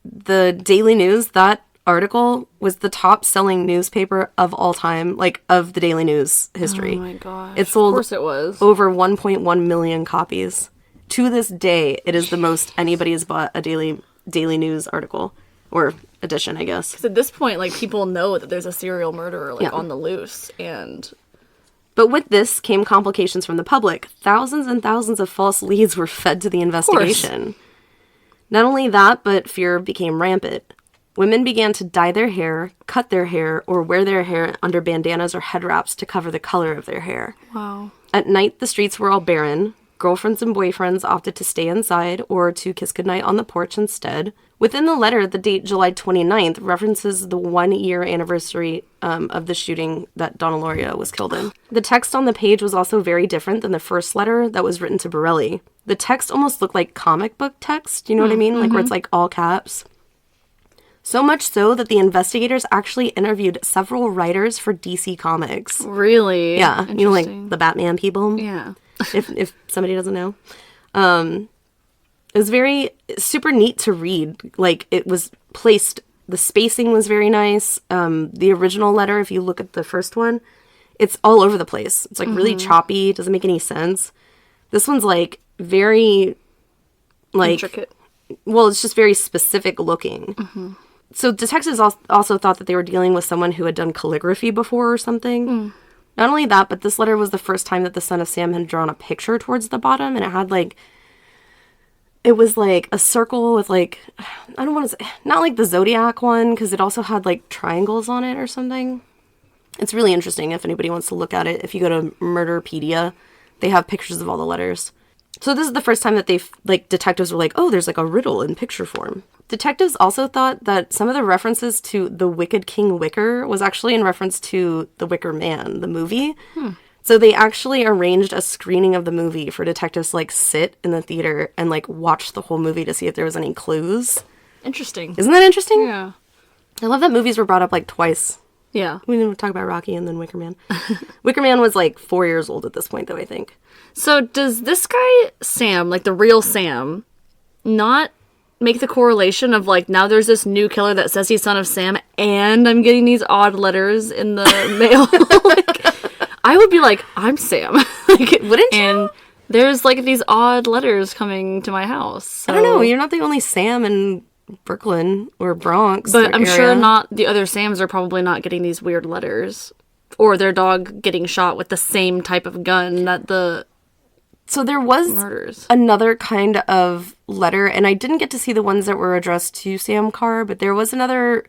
the Daily News, that article was the top selling newspaper of all time, like of the Daily News history. Oh my gosh. It sold of course it was. over 1.1 million copies. To this day, it is the most anybody has bought a Daily News article or edition, I guess. Because at this point, like, people know that there's a serial murderer, like, Yeah. on the loose, and... But with this came complications from the public. Thousands and thousands of false leads were fed to the investigation. Not only that, but fear became rampant. Women began to dye their hair, cut their hair, or wear their hair under bandanas or head wraps to cover the color of their hair. Wow. At night, the streets were all barren. Girlfriends and boyfriends opted to stay inside or to kiss goodnight on the porch instead. Within the letter, the date July 29th references the 1-year anniversary of the shooting that Donna Lauria was killed in. The text on the page was also very different than the first letter that was written to Borelli. The text almost looked like comic book text, you know what I mean? Like where it's like all caps. So much so that the investigators actually interviewed several writers for DC Comics. Really? Yeah, you know, like the Batman people. Yeah. if somebody doesn't know. It was very super neat to read. Like, it was placed, the spacing was very nice. The original letter, if you look at the first one, it's all over the place. It's like really choppy, doesn't make any sense. This one's like very like Intricate. Well, it's just very specific looking. So detectives also thought that they were dealing with someone who had done calligraphy before or something. Not only that, but this letter was the first time that the son of Sam had drawn a picture towards the bottom, and it had like, it was like a circle with like, I don't want to say, not like the Zodiac one, because it also had like triangles on it or something. It's really interesting if anybody wants to look at it. If you go to Murderpedia, they have pictures of all the letters. So this is the first time that detectives were like, oh, there's like a riddle in picture form. Detectives also thought that some of the references to the Wicked King Wicker was actually in reference to The Wicker Man, the movie. So they actually arranged a screening of the movie for detectives to like sit in the theater and like watch the whole movie to see if there was any clues. Interesting. Isn't that interesting? Yeah. I love that movies were brought up like twice. Yeah. We didn't talk about Rocky and then Wicker Man. Wicker Man was like 4 years old at this point, though, I think. So does this guy, Sam, like the real Sam, not make the correlation of like, now there's this new killer that says he's son of Sam and I'm getting these odd letters in the mail? Like, I would be like, I'm Sam. Like, Wouldn't you? And there's like these odd letters coming to my house. So. I don't know. You're not the only Sam in Brooklyn or Bronx. But I'm area. sure not the other Sams are probably not getting these weird letters. Or their dog getting shot with the same type of gun that the So there was murders. another kind of letter, and I didn't get to see the ones that were addressed to Sam Carr, but there was another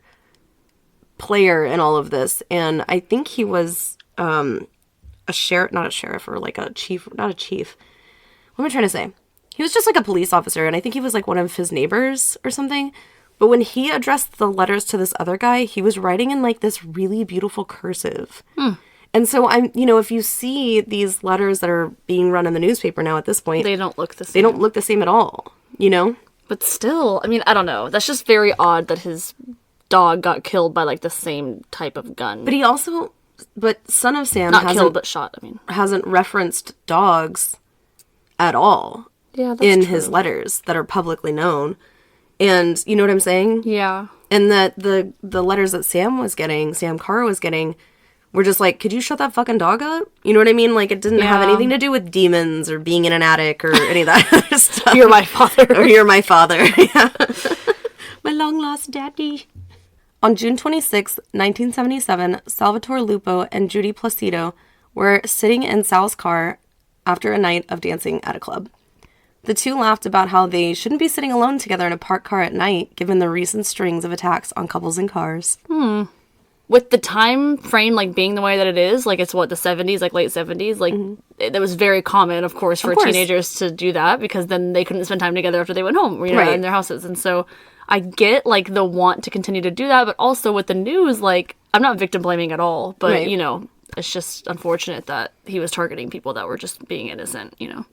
player in all of this, and I think he was a sheriff, not a sheriff, or like a chief, not a chief. What am I trying to say? He was just like a police officer, and I think he was like one of his neighbors or something. But when he addressed the letters to this other guy, he was writing in like this really beautiful cursive. And so if you see these letters that are being run in the newspaper now at this point, They don't look the same. they don't look the same at all, you know? But still, I mean, I don't know. That's just very odd that his dog got killed by like the same type of gun. But Son of Sam Not killed, but shot, I mean. hasn't referenced dogs at all Yeah, that's in true. his letters that are publicly known. And you know what I'm saying? Yeah. And that the letters that Sam Carr was getting, were just like, could you shut that fucking dog up? You know what I mean? Like, it didn't have Yeah. anything to do with demons or being in an attic or any of that other stuff. You're my father. Or you're my father. Yeah. My long-lost daddy. On June 26, 1977, Salvatore Lupo and Judy Placido were sitting in Sal's car after a night of dancing at a club. The two laughed about how they shouldn't be sitting alone together in a parked car at night, given the recent strings of attacks on couples in cars. With the time frame, like, being the way that it is, like, it's what, the 70s, like, late 70s, like, that was very common, of course, for teenagers to do that, because then they couldn't spend time together after they went home, you know, Right. in their houses, and so I get, like, the want to continue to do that, but also with the news, like, I'm not victim blaming at all, but, Right. you know, it's just unfortunate that he was targeting people that were just being innocent, you know.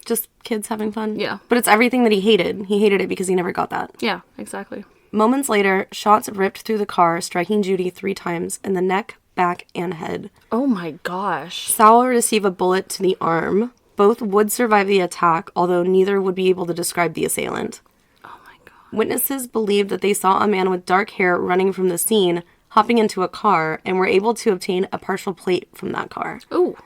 Just kids having fun. Yeah. But it's everything that he hated. He hated it because he never got that. Yeah, exactly. Moments later, shots ripped through the car, striking Judy 3 times in the neck, back, and head. Oh my gosh. Sal will receive a bullet to the arm. Both would survive the attack, although neither would be able to describe the assailant. Oh my god. Witnesses believed that they saw a man with dark hair running from the scene, hopping into a car, and were able to obtain a partial plate from that car. Ooh.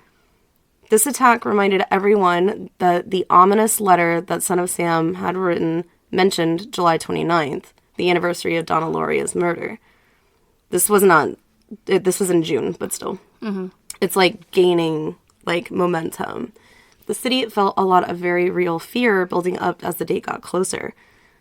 This attack reminded everyone that the ominous letter that Son of Sam had written mentioned July 29th, the anniversary of Donna Lauria's murder. This was in June, but still. Mm-hmm. It's like gaining momentum. The city felt a lot of very real fear building up as the date got closer.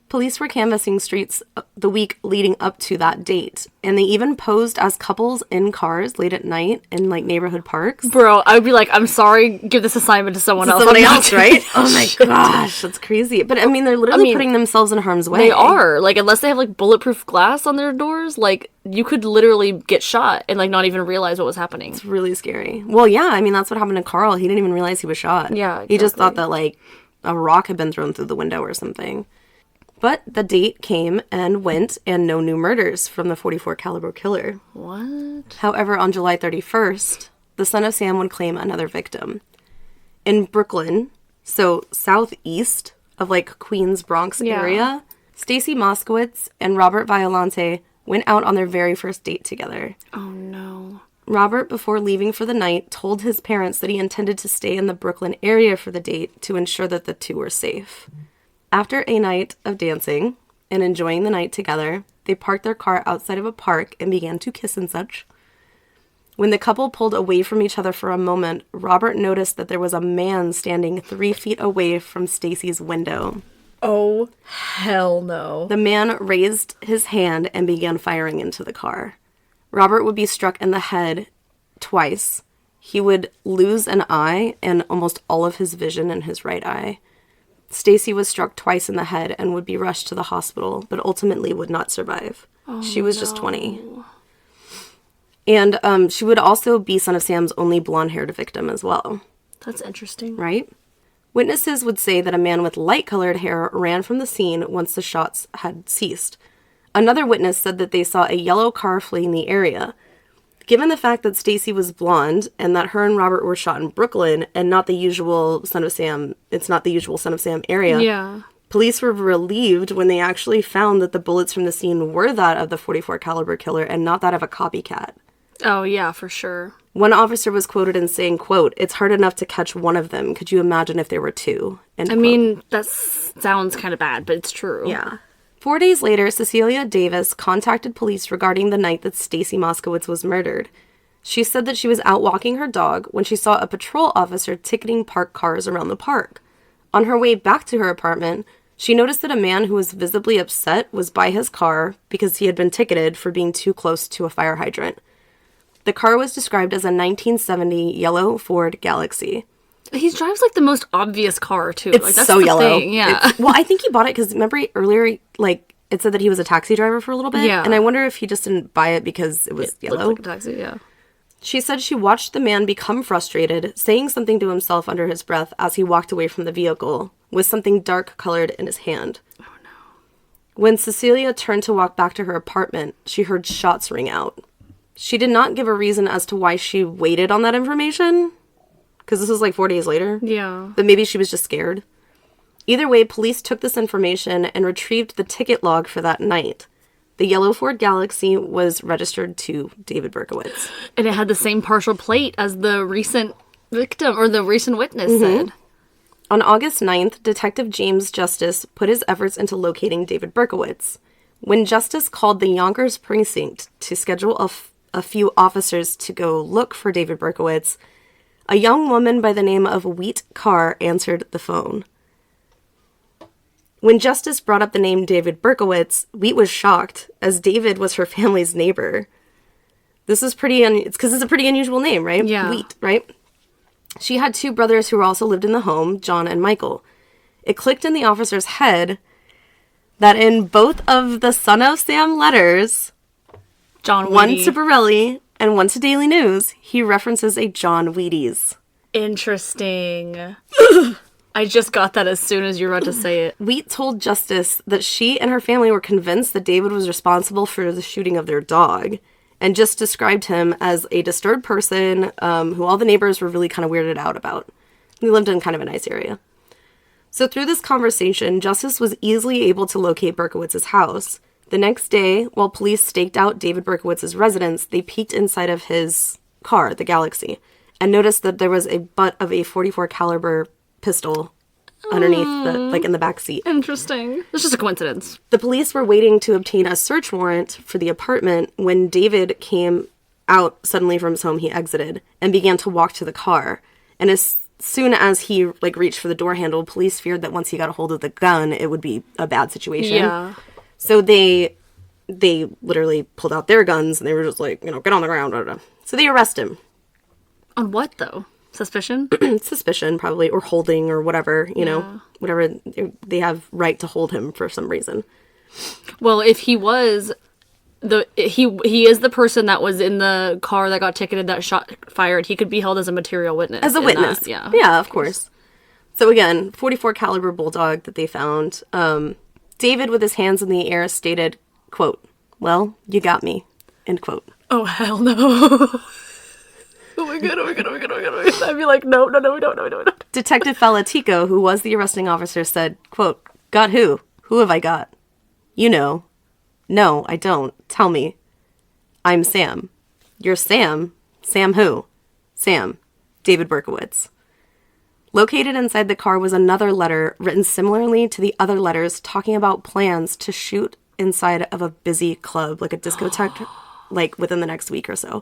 Police were canvassing streets the week leading up to that date, and they even posed as couples in cars late at night in neighborhood parks. Bro, I would be like, I'm sorry, give this assignment to someone else. Somebody else, right? Oh my gosh, that's crazy. But I mean, they're literally putting themselves in harm's way. They are. Unless they have bulletproof glass on their doors, you could literally get shot and not even realize what was happening. It's really scary. Well, yeah, I mean, that's what happened to Carl. He didn't even realize he was shot. Yeah, exactly. He just thought that a rock had been thrown through the window or something. But the date came and went, and no new murders from the .44 caliber killer. What? However, on July 31st, the Son of Sam would claim another victim. In Brooklyn, so southeast of Queens, Bronx area, Stacy Moskowitz and Robert Violante went out on their very first date together. Oh no. Robert, before leaving for the night, told his parents that he intended to stay in the Brooklyn area for the date to ensure that the two were safe. After a night of dancing and enjoying the night together, they parked their car outside of a park and began to kiss and such. When the couple pulled away from each other for a moment, Robert noticed that there was a man standing 3 feet away from Stacy's window. Oh, hell no. The man raised his hand and began firing into the car. Robert would be struck in the head twice. He would lose an eye and almost all of his vision in his right eye. Stacy was struck twice in the head and would be rushed to the hospital, but ultimately would not survive. She was just 20. And she would also be Son of Sam's only blonde-haired victim as well. That's interesting. Right? Witnesses would say that a man with light-colored hair ran from the scene once the shots had ceased. Another witness said that they saw a yellow car fleeing the area. Given the fact that Stacy was blonde and that her and Robert were shot in Brooklyn and not the usual Son of Sam, it's not the usual Son of Sam area. Yeah. Police were relieved when they actually found that the bullets from the scene were that of the .44 caliber killer and not that of a copycat. Oh, yeah, for sure. One officer was quoted in saying, quote, "It's hard enough to catch one of them. Could you imagine if there were two?" End quote. I mean, that sounds kind of bad, but it's true. Yeah. 4 days later, Cecilia Davis contacted police regarding the night that Stacy Moskowitz was murdered. She said that she was out walking her dog when she saw a patrol officer ticketing parked cars around the park. On her way back to her apartment, she noticed that a man who was visibly upset was by his car because he had been ticketed for being too close to a fire hydrant. The car was described as a 1970 yellow Ford Galaxy. He drives the most obvious car, too. It's That's so the yellow. thing. Yeah. Well, I think he bought it because, remember earlier, it said that he was a taxi driver for a little bit? Yeah. And I wonder if he just didn't buy it because it was yellow. Looks like a taxi, yeah. She said she watched the man become frustrated, saying something to himself under his breath as he walked away from the vehicle, with something dark-colored in his hand. Oh, no. When Cecilia turned to walk back to her apartment, she heard shots ring out. She did not give a reason as to why she waited on that information, because this was 4 days later. Yeah. But maybe she was just scared. Either way, police took this information and retrieved the ticket log for that night. The yellow Ford Galaxy was registered to David Berkowitz. And it had the same partial plate as the recent victim, or the recent witness said. On August 9th, Detective James Justice put his efforts into locating David Berkowitz. When Justice called the Yonkers precinct to schedule a few officers to go look for David Berkowitz, a young woman by the name of Wheat Carr answered the phone. When Justice brought up the name David Berkowitz, Wheat was shocked, as David was her family's neighbor. This is it's because it's a pretty unusual name, right? Yeah. Wheat, right? She had 2 brothers who also lived in the home, John and Michael. It clicked in the officer's head that in both of the Son of Sam letters, John one Wheaties. to Borelli and one to Daily News, he references a John Wheaties. Interesting. I just got that as soon as you were about to say it. Wheat told Justice that she and her family were convinced that David was responsible for the shooting of their dog, and just described him as a disturbed person who all the neighbors were really kind of weirded out about. He lived in kind of a nice area. So through this conversation, Justice was easily able to locate Berkowitz's house. The next day, while police staked out David Berkowitz's residence, they peeked inside of his car, the Galaxy, and noticed that there was a butt of a .44 caliber pistol underneath in the back seat. Interesting. It's just a coincidence. The police were waiting to obtain a search warrant for the apartment when David came out suddenly from his home. He exited and began to walk to the car. And as soon as he reached for the door handle, police feared that once he got a hold of the gun, it would be a bad situation. Yeah. So they literally pulled out their guns and they were just like, get on the ground. Blah, blah, blah. So they arrest him. On what, though? Suspicion? Suspicion, probably, or holding, or whatever, whatever. They have right to hold him for some reason. Well, if he was he is the person that was in the car that got ticketed, that shot fired, he could be held as a material witness. As a witness. That, yeah. Yeah, of course. So again, .44 caliber bulldog that they found. David, with his hands in the air, stated, quote, "Well, you got me," end quote. Oh, hell no. Oh my god, oh my god, oh my god, oh my god, oh my god. I'd be like, no, we don't. Detective Falatico, who was the arresting officer, said, quote, "Got who? Who have I got?" "You know." "No, I don't. Tell me." "I'm Sam." "You're Sam? Sam who?" "Sam. David Berkowitz." Located inside the car was another letter written similarly to the other letters talking about plans to shoot inside of a busy club, like a discotheque, within the next week or so.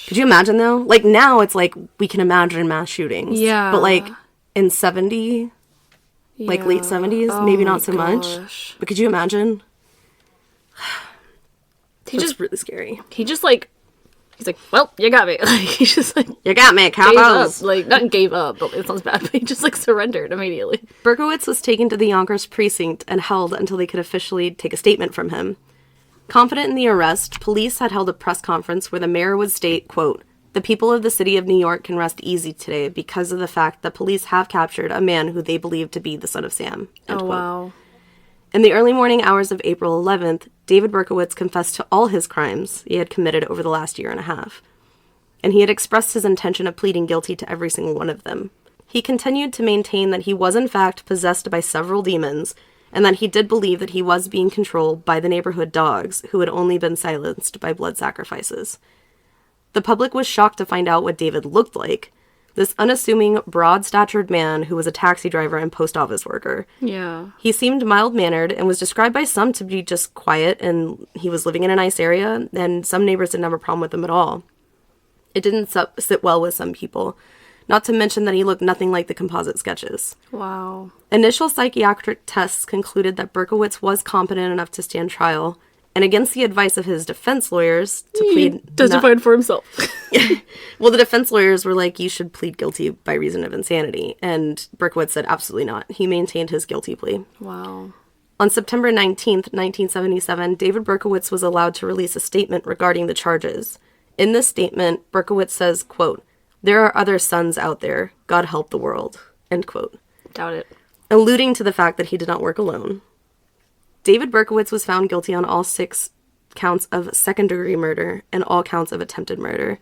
Could you imagine, though? Now it's we can imagine mass shootings. Yeah. But, in 70, late 70s, maybe not so much. But could you imagine? It's really scary. He just, he's like, well, you got me. He's just you got me, gave cows. up. Not gave up, but it sounds bad, but he just, surrendered immediately. Berkowitz was taken to the Yonkers precinct and held until they could officially take a statement from him. Confident in the arrest, police had held a press conference where the mayor would state, quote, "The people of the city of New York can rest easy today because of the fact that police have captured a man who they believe to be the son of Sam." End quote. Wow. In the early morning hours of April 11th, David Berkowitz confessed to all his crimes he had committed over the last year and a half. And he had expressed his intention of pleading guilty to every single one of them. He continued to maintain that he was in fact possessed by several demons, and that he did believe that he was being controlled by the neighborhood dogs, who had only been silenced by blood sacrifices. The public was shocked to find out what David looked like. This unassuming, broad-statured man who was a taxi driver and post office worker. Yeah. He seemed mild-mannered and was described by some to be just quiet, and he was living in a nice area, and some neighbors didn't have a problem with him at all. It didn't sit well with some people. Not to mention that he looked nothing like the composite sketches. Wow. Initial psychiatric tests concluded that Berkowitz was competent enough to stand trial, and against the advice of his defense lawyers to plead... testified for himself. Well, the defense lawyers were like, you should plead guilty by reason of insanity, and Berkowitz said absolutely not. He maintained his guilty plea. Wow. On September 19th, 1977, David Berkowitz was allowed to release a statement regarding the charges. In this statement, Berkowitz says, quote, "There are other sons out there. God help the world." End quote. Doubt it. Alluding to the fact that he did not work alone. David Berkowitz was found guilty on all 6 counts of second-degree murder and all counts of attempted murder.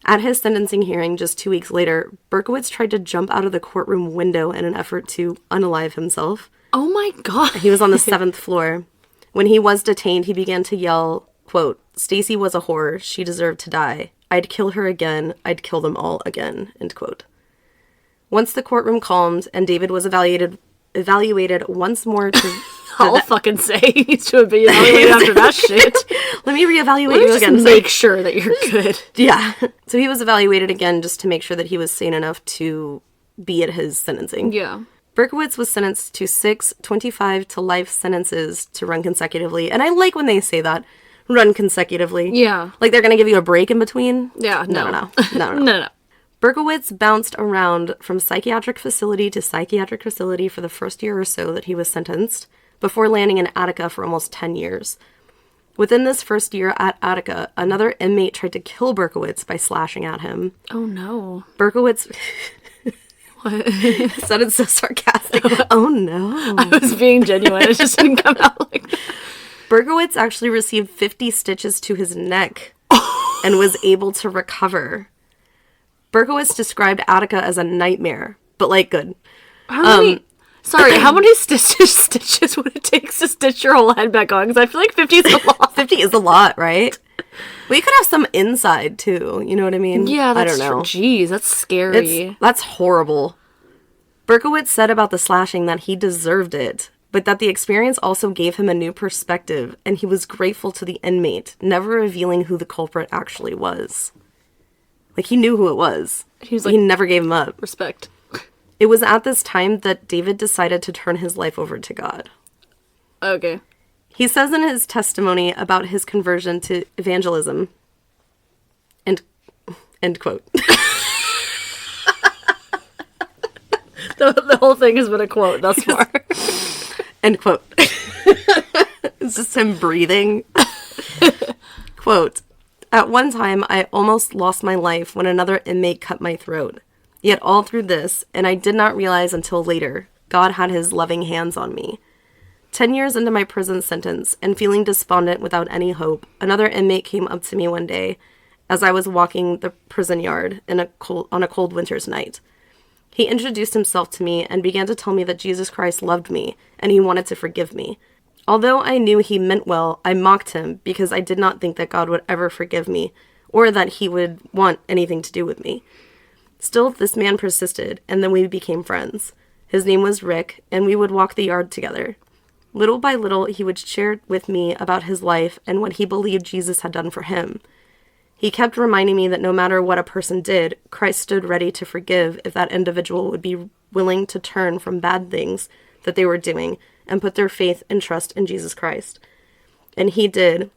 At his sentencing hearing just 2 weeks later, Berkowitz tried to jump out of the courtroom window in an effort to unalive himself. Oh my god. He was on the 7th floor. When he was detained, he began to yell, quote, "Stacy was a whore. She deserved to die. I'd kill her again. I'd kill them all again." End quote. Once the courtroom calmed and David was evaluated once more to... I'll fucking say he's to be evaluated after that shit. Let me reevaluate you again. Just make sure that you're good. Yeah. So he was evaluated again just to make sure that he was sane enough to be at his sentencing. Yeah. Berkowitz was sentenced to 6 25 to life sentences to run consecutively. And I like when they say that. Run consecutively. Yeah. Like they're going to give you a break in between? Yeah, no. No. Berkowitz bounced around from psychiatric facility to psychiatric facility for the first year or so that he was sentenced, before landing in Attica for almost 10 years. Within this first year at Attica, another inmate tried to kill Berkowitz by slashing at him. Oh no. Berkowitz... What? It sounded so sarcastic. Oh no. I was being genuine. It just didn't come out like that. Berkowitz actually received 50 stitches to his neck and was able to recover. Berkowitz described Attica as a nightmare, but like good. How many stitches would it take to stitch your whole head back on? Because I feel like 50 is a lot. 50 is a lot, right? We could have some inside too, you know what I mean? Yeah, that's I don't know. true. Jeez, that's scary. That's horrible. Berkowitz said about the slashing that he deserved it, but that the experience also gave him a new perspective, and he was grateful to the inmate, never revealing who the culprit actually was. Like, he knew who it was. He was like, he never gave him up. Respect. It was at this time that David decided to turn his life over to God. Okay. He says in his testimony about his conversion to evangelism, end quote. The whole thing has been a quote thus far. End quote. It's just him breathing. Quote, "At one time, I almost lost my life when another inmate cut my throat. Yet all through this, and I did not realize until later, God had his loving hands on me. 10 years into my prison sentence, and feeling despondent without any hope, another inmate came up to me one day as I was walking the prison yard on a cold winter's night. He introduced himself to me and began to tell me that Jesus Christ loved me and he wanted to forgive me. Although I knew he meant well, I mocked him because I did not think that God would ever forgive me or that he would want anything to do with me. Still, this man persisted, and then we became friends. His name was Rick, and we would walk the yard together. Little by little, he would share with me about his life and what he believed Jesus had done for him. He kept reminding me that no matter what a person did, Christ stood ready to forgive if that individual would be willing to turn from bad things that they were doing and put their faith and trust in Jesus Christ. And he did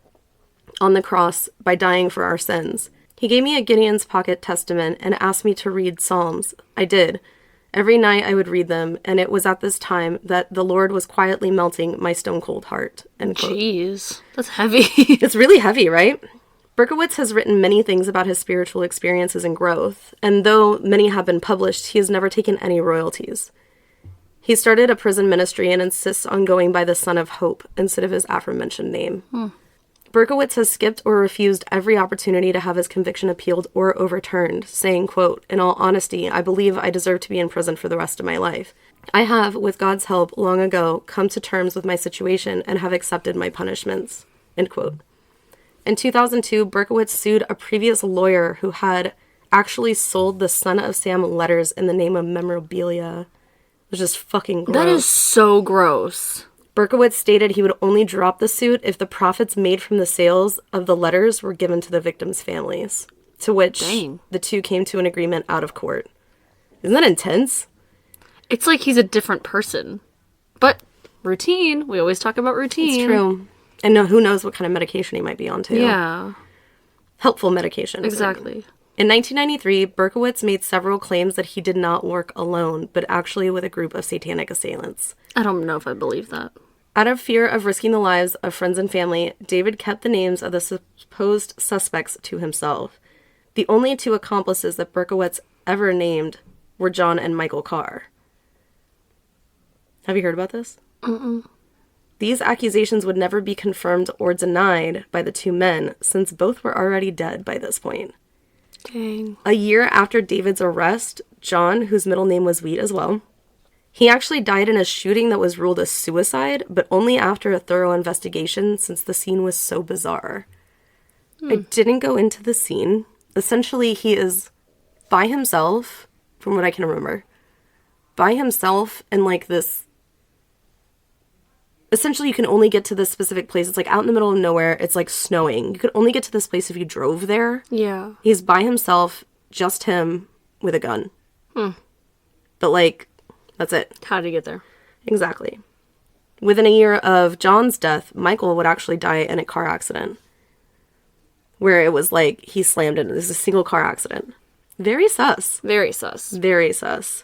on the cross by dying for our sins. He gave me a Gideon's Pocket Testament and asked me to read Psalms. I did. Every night I would read them, and it was at this time that the Lord was quietly melting my stone-cold heart." End quote. Jeez, that's heavy. It's really heavy, right? Berkowitz has written many things about his spiritual experiences and growth, and though many have been published, he has never taken any royalties. He started a prison ministry and insists on going by the Son of Hope instead of his aforementioned name. Berkowitz has skipped or refused every opportunity to have his conviction appealed or overturned, saying, quote, "In all honesty, I believe I deserve to be in prison for the rest of my life. I have, with God's help, long ago, come to terms with my situation and have accepted my punishments." End quote. In 2002, Berkowitz sued a previous lawyer who had actually sold the Son of Sam letters in the name of memorabilia. It was just fucking gross. That is so gross. Berkowitz stated he would only drop the suit if the profits made from the sales of the letters were given to the victims' families, to which the two came to an agreement out of court. Isn't that intense? It's like he's a different person. But routine. We always talk about routine. It's true. And who knows what kind of medication he might be on, too. Yeah. Helpful medication. Exactly. In 1993, Berkowitz made several claims that he did not work alone, but actually with a group of satanic assailants. I don't know if I believe that. Out of fear of risking the lives of friends and family, David kept the names of the supposed suspects to himself. The only two accomplices that Berkowitz ever named were John and Michael Carr. Have you heard about this? Mm-mm. These accusations would never be confirmed or denied by the two men, since both were already dead by this point. Dang. A year after David's arrest, John, whose middle name was Wheat as well, he actually died in a shooting that was ruled a suicide, but only after a thorough investigation since the scene was so bizarre. I didn't go into the scene. Essentially, he is by himself, from what I can remember, by himself in like this... Essentially, you can only get to this specific place. It's like out in the middle of nowhere. It's like snowing. You could only get to this place if you drove there. Yeah. He's by himself, just him, with a gun. But like... That's it. How did he get there? Exactly. Within a year of John's death, Michael would actually die in a car accident. Where it was like he slammed into this, a single car accident. Very sus. Very sus. Very sus.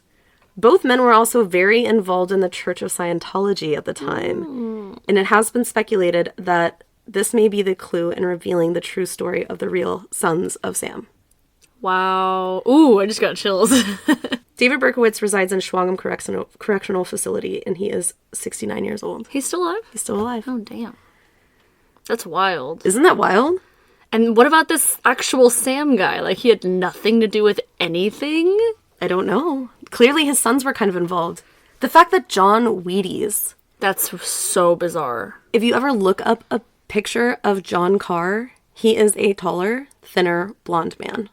Both men were also very involved in the Church of Scientology at the time. And it has been speculated that this may be the clue in revealing the true story of the real Sons of Sam. Wow. Ooh, I just got chills. David Berkowitz resides in Schwangum Correctional Facility, and he is 69 years old. He's still alive? He's still alive. Oh, damn. That's wild. Isn't that wild? And what about this actual Sam guy? Like, he had nothing to do with anything? I don't know. Clearly his sons were kind of involved. The fact that John Wheaties... That's so bizarre. If you ever look up a picture of John Carr, he is a taller, thinner, blonde man.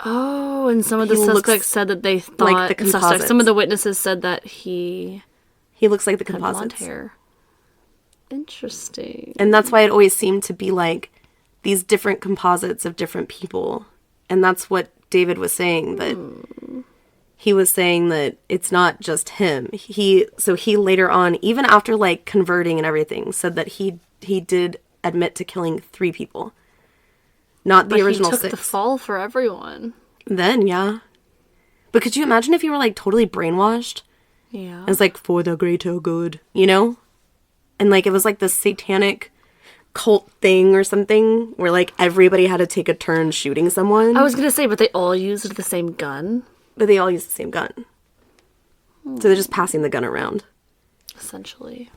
Oh, and some of the suspects said that they thought... like the composites. Some of the witnesses said that he looks like the had composites. blonde hair. Interesting. And that's why it always seemed to be like these different composites of different people. And that's what David was saying, that he was saying that it's not just him. So he later on, even after like converting and everything, said that he did admit to killing 3 people. Not the original 6. He took the fall for everyone. Then, yeah. But could you imagine if you were like totally brainwashed? Yeah. It's like for the greater good, you know? And like it was like this satanic cult thing or something where like everybody had to take a turn shooting someone. I was gonna say, but they all used the same gun? But they all used the same gun. So they're just passing the gun around. Essentially.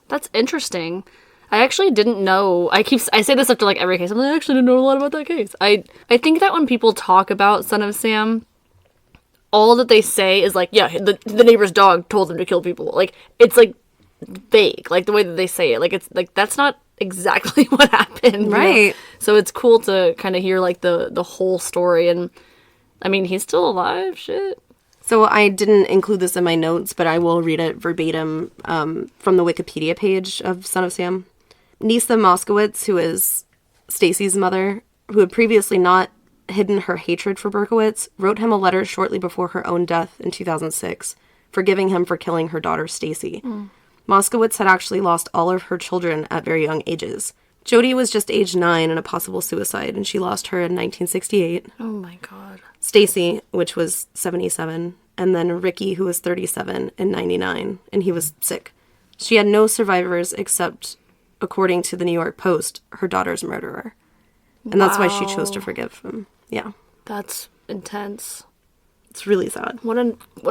That's interesting. I actually didn't know. I say this after like every case. I'm like, I actually didn't know a lot about that case. I think that when people talk about Son of Sam, all that they say is like, yeah, the neighbor's dog told them to kill people. Like, it's like vague, like the way that they say it. Like, it's like, that's not exactly what happened. Right. You know? So it's cool to kind of hear like the whole story. And I mean, he's still alive. Shit. So I didn't include this in my notes, but I will read it verbatim from the Wikipedia page of Son of Sam. Nisa Moskowitz, who is Stacy's mother, who had previously not hidden her hatred for Berkowitz, wrote him a letter shortly before her own death in 2006, forgiving him for killing her daughter Stacy. Moskowitz had actually lost all of her children at very young ages. Jody was just age 9 in a possible suicide, and she lost her in 1968. Oh my god. Stacy, which was 77, and then Ricky, who was 37 in 99, and he was sick. She had no survivors except, according to the New York Post, her daughter's murderer. And that's why she chose to forgive him. Yeah. That's intense. It's really sad. What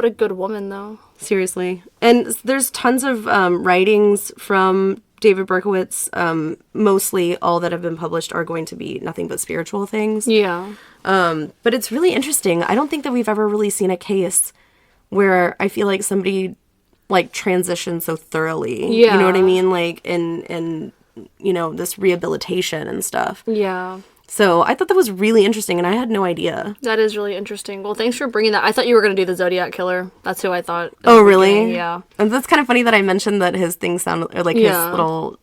a good woman, though. Seriously. And there's tons of writings from David Berkowitz. Mostly all that have been published are going to be nothing but spiritual things. Yeah. But it's really interesting. I don't think that we've ever really seen a case where I feel like somebody like transitioned so thoroughly. Yeah. You know what I mean? Like in you know, this rehabilitation and stuff. Yeah. So I thought that was really interesting, and I had no idea. That is really interesting. Well, thanks for bringing that. I thought you were going to do the Zodiac Killer. That's who I thought. Oh, really? Beginning. Yeah. And that's kind of funny that I mentioned that his thing sounded, or like his little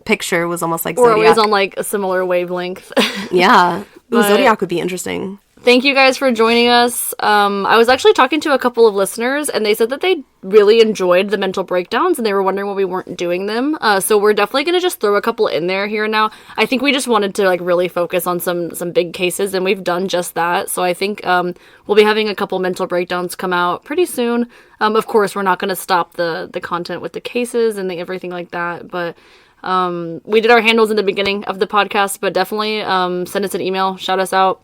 picture was almost like Or Zodiac. it was on like a similar wavelength. Yeah. But Zodiac would be interesting. Thank you guys for joining us. I was actually talking to a couple of listeners, and they said that they really enjoyed the mental breakdowns, and they were wondering why we weren't doing them. So we're definitely going to just throw a couple in there here and now. I think we just wanted to like really focus on some big cases, and we've done just that. So I think we'll be having a couple mental breakdowns come out pretty soon. Of course, we're not going to stop the content with the cases and everything like that, but we did our handles in the beginning of the podcast, but definitely send us an email, shout us out.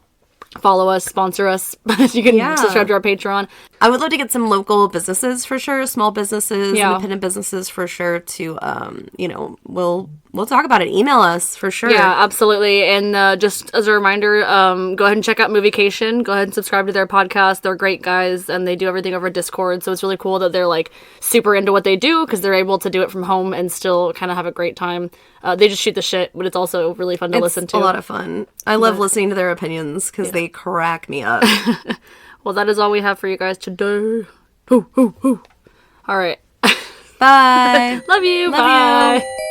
Follow us, sponsor us. You can subscribe to our Patreon. I would love to get some local businesses for sure, small businesses, Yeah. independent businesses for sure to, you know, we'll talk about it. Email us for sure. Yeah, absolutely. And just as a reminder, go ahead and check out Moviecation. Go ahead and subscribe to their podcast. They're great guys, and they do everything over Discord. So it's really cool that they're like super into what they do because they're able to do it from home and still kind of have a great time. They just shoot the shit, but it's also really fun to listen to. It's a lot of fun. I love listening to their opinions because they crack me up. Well, that is all we have for you guys today. Hoo, hoo, hoo. All right. Bye. Love you. Love Bye. you.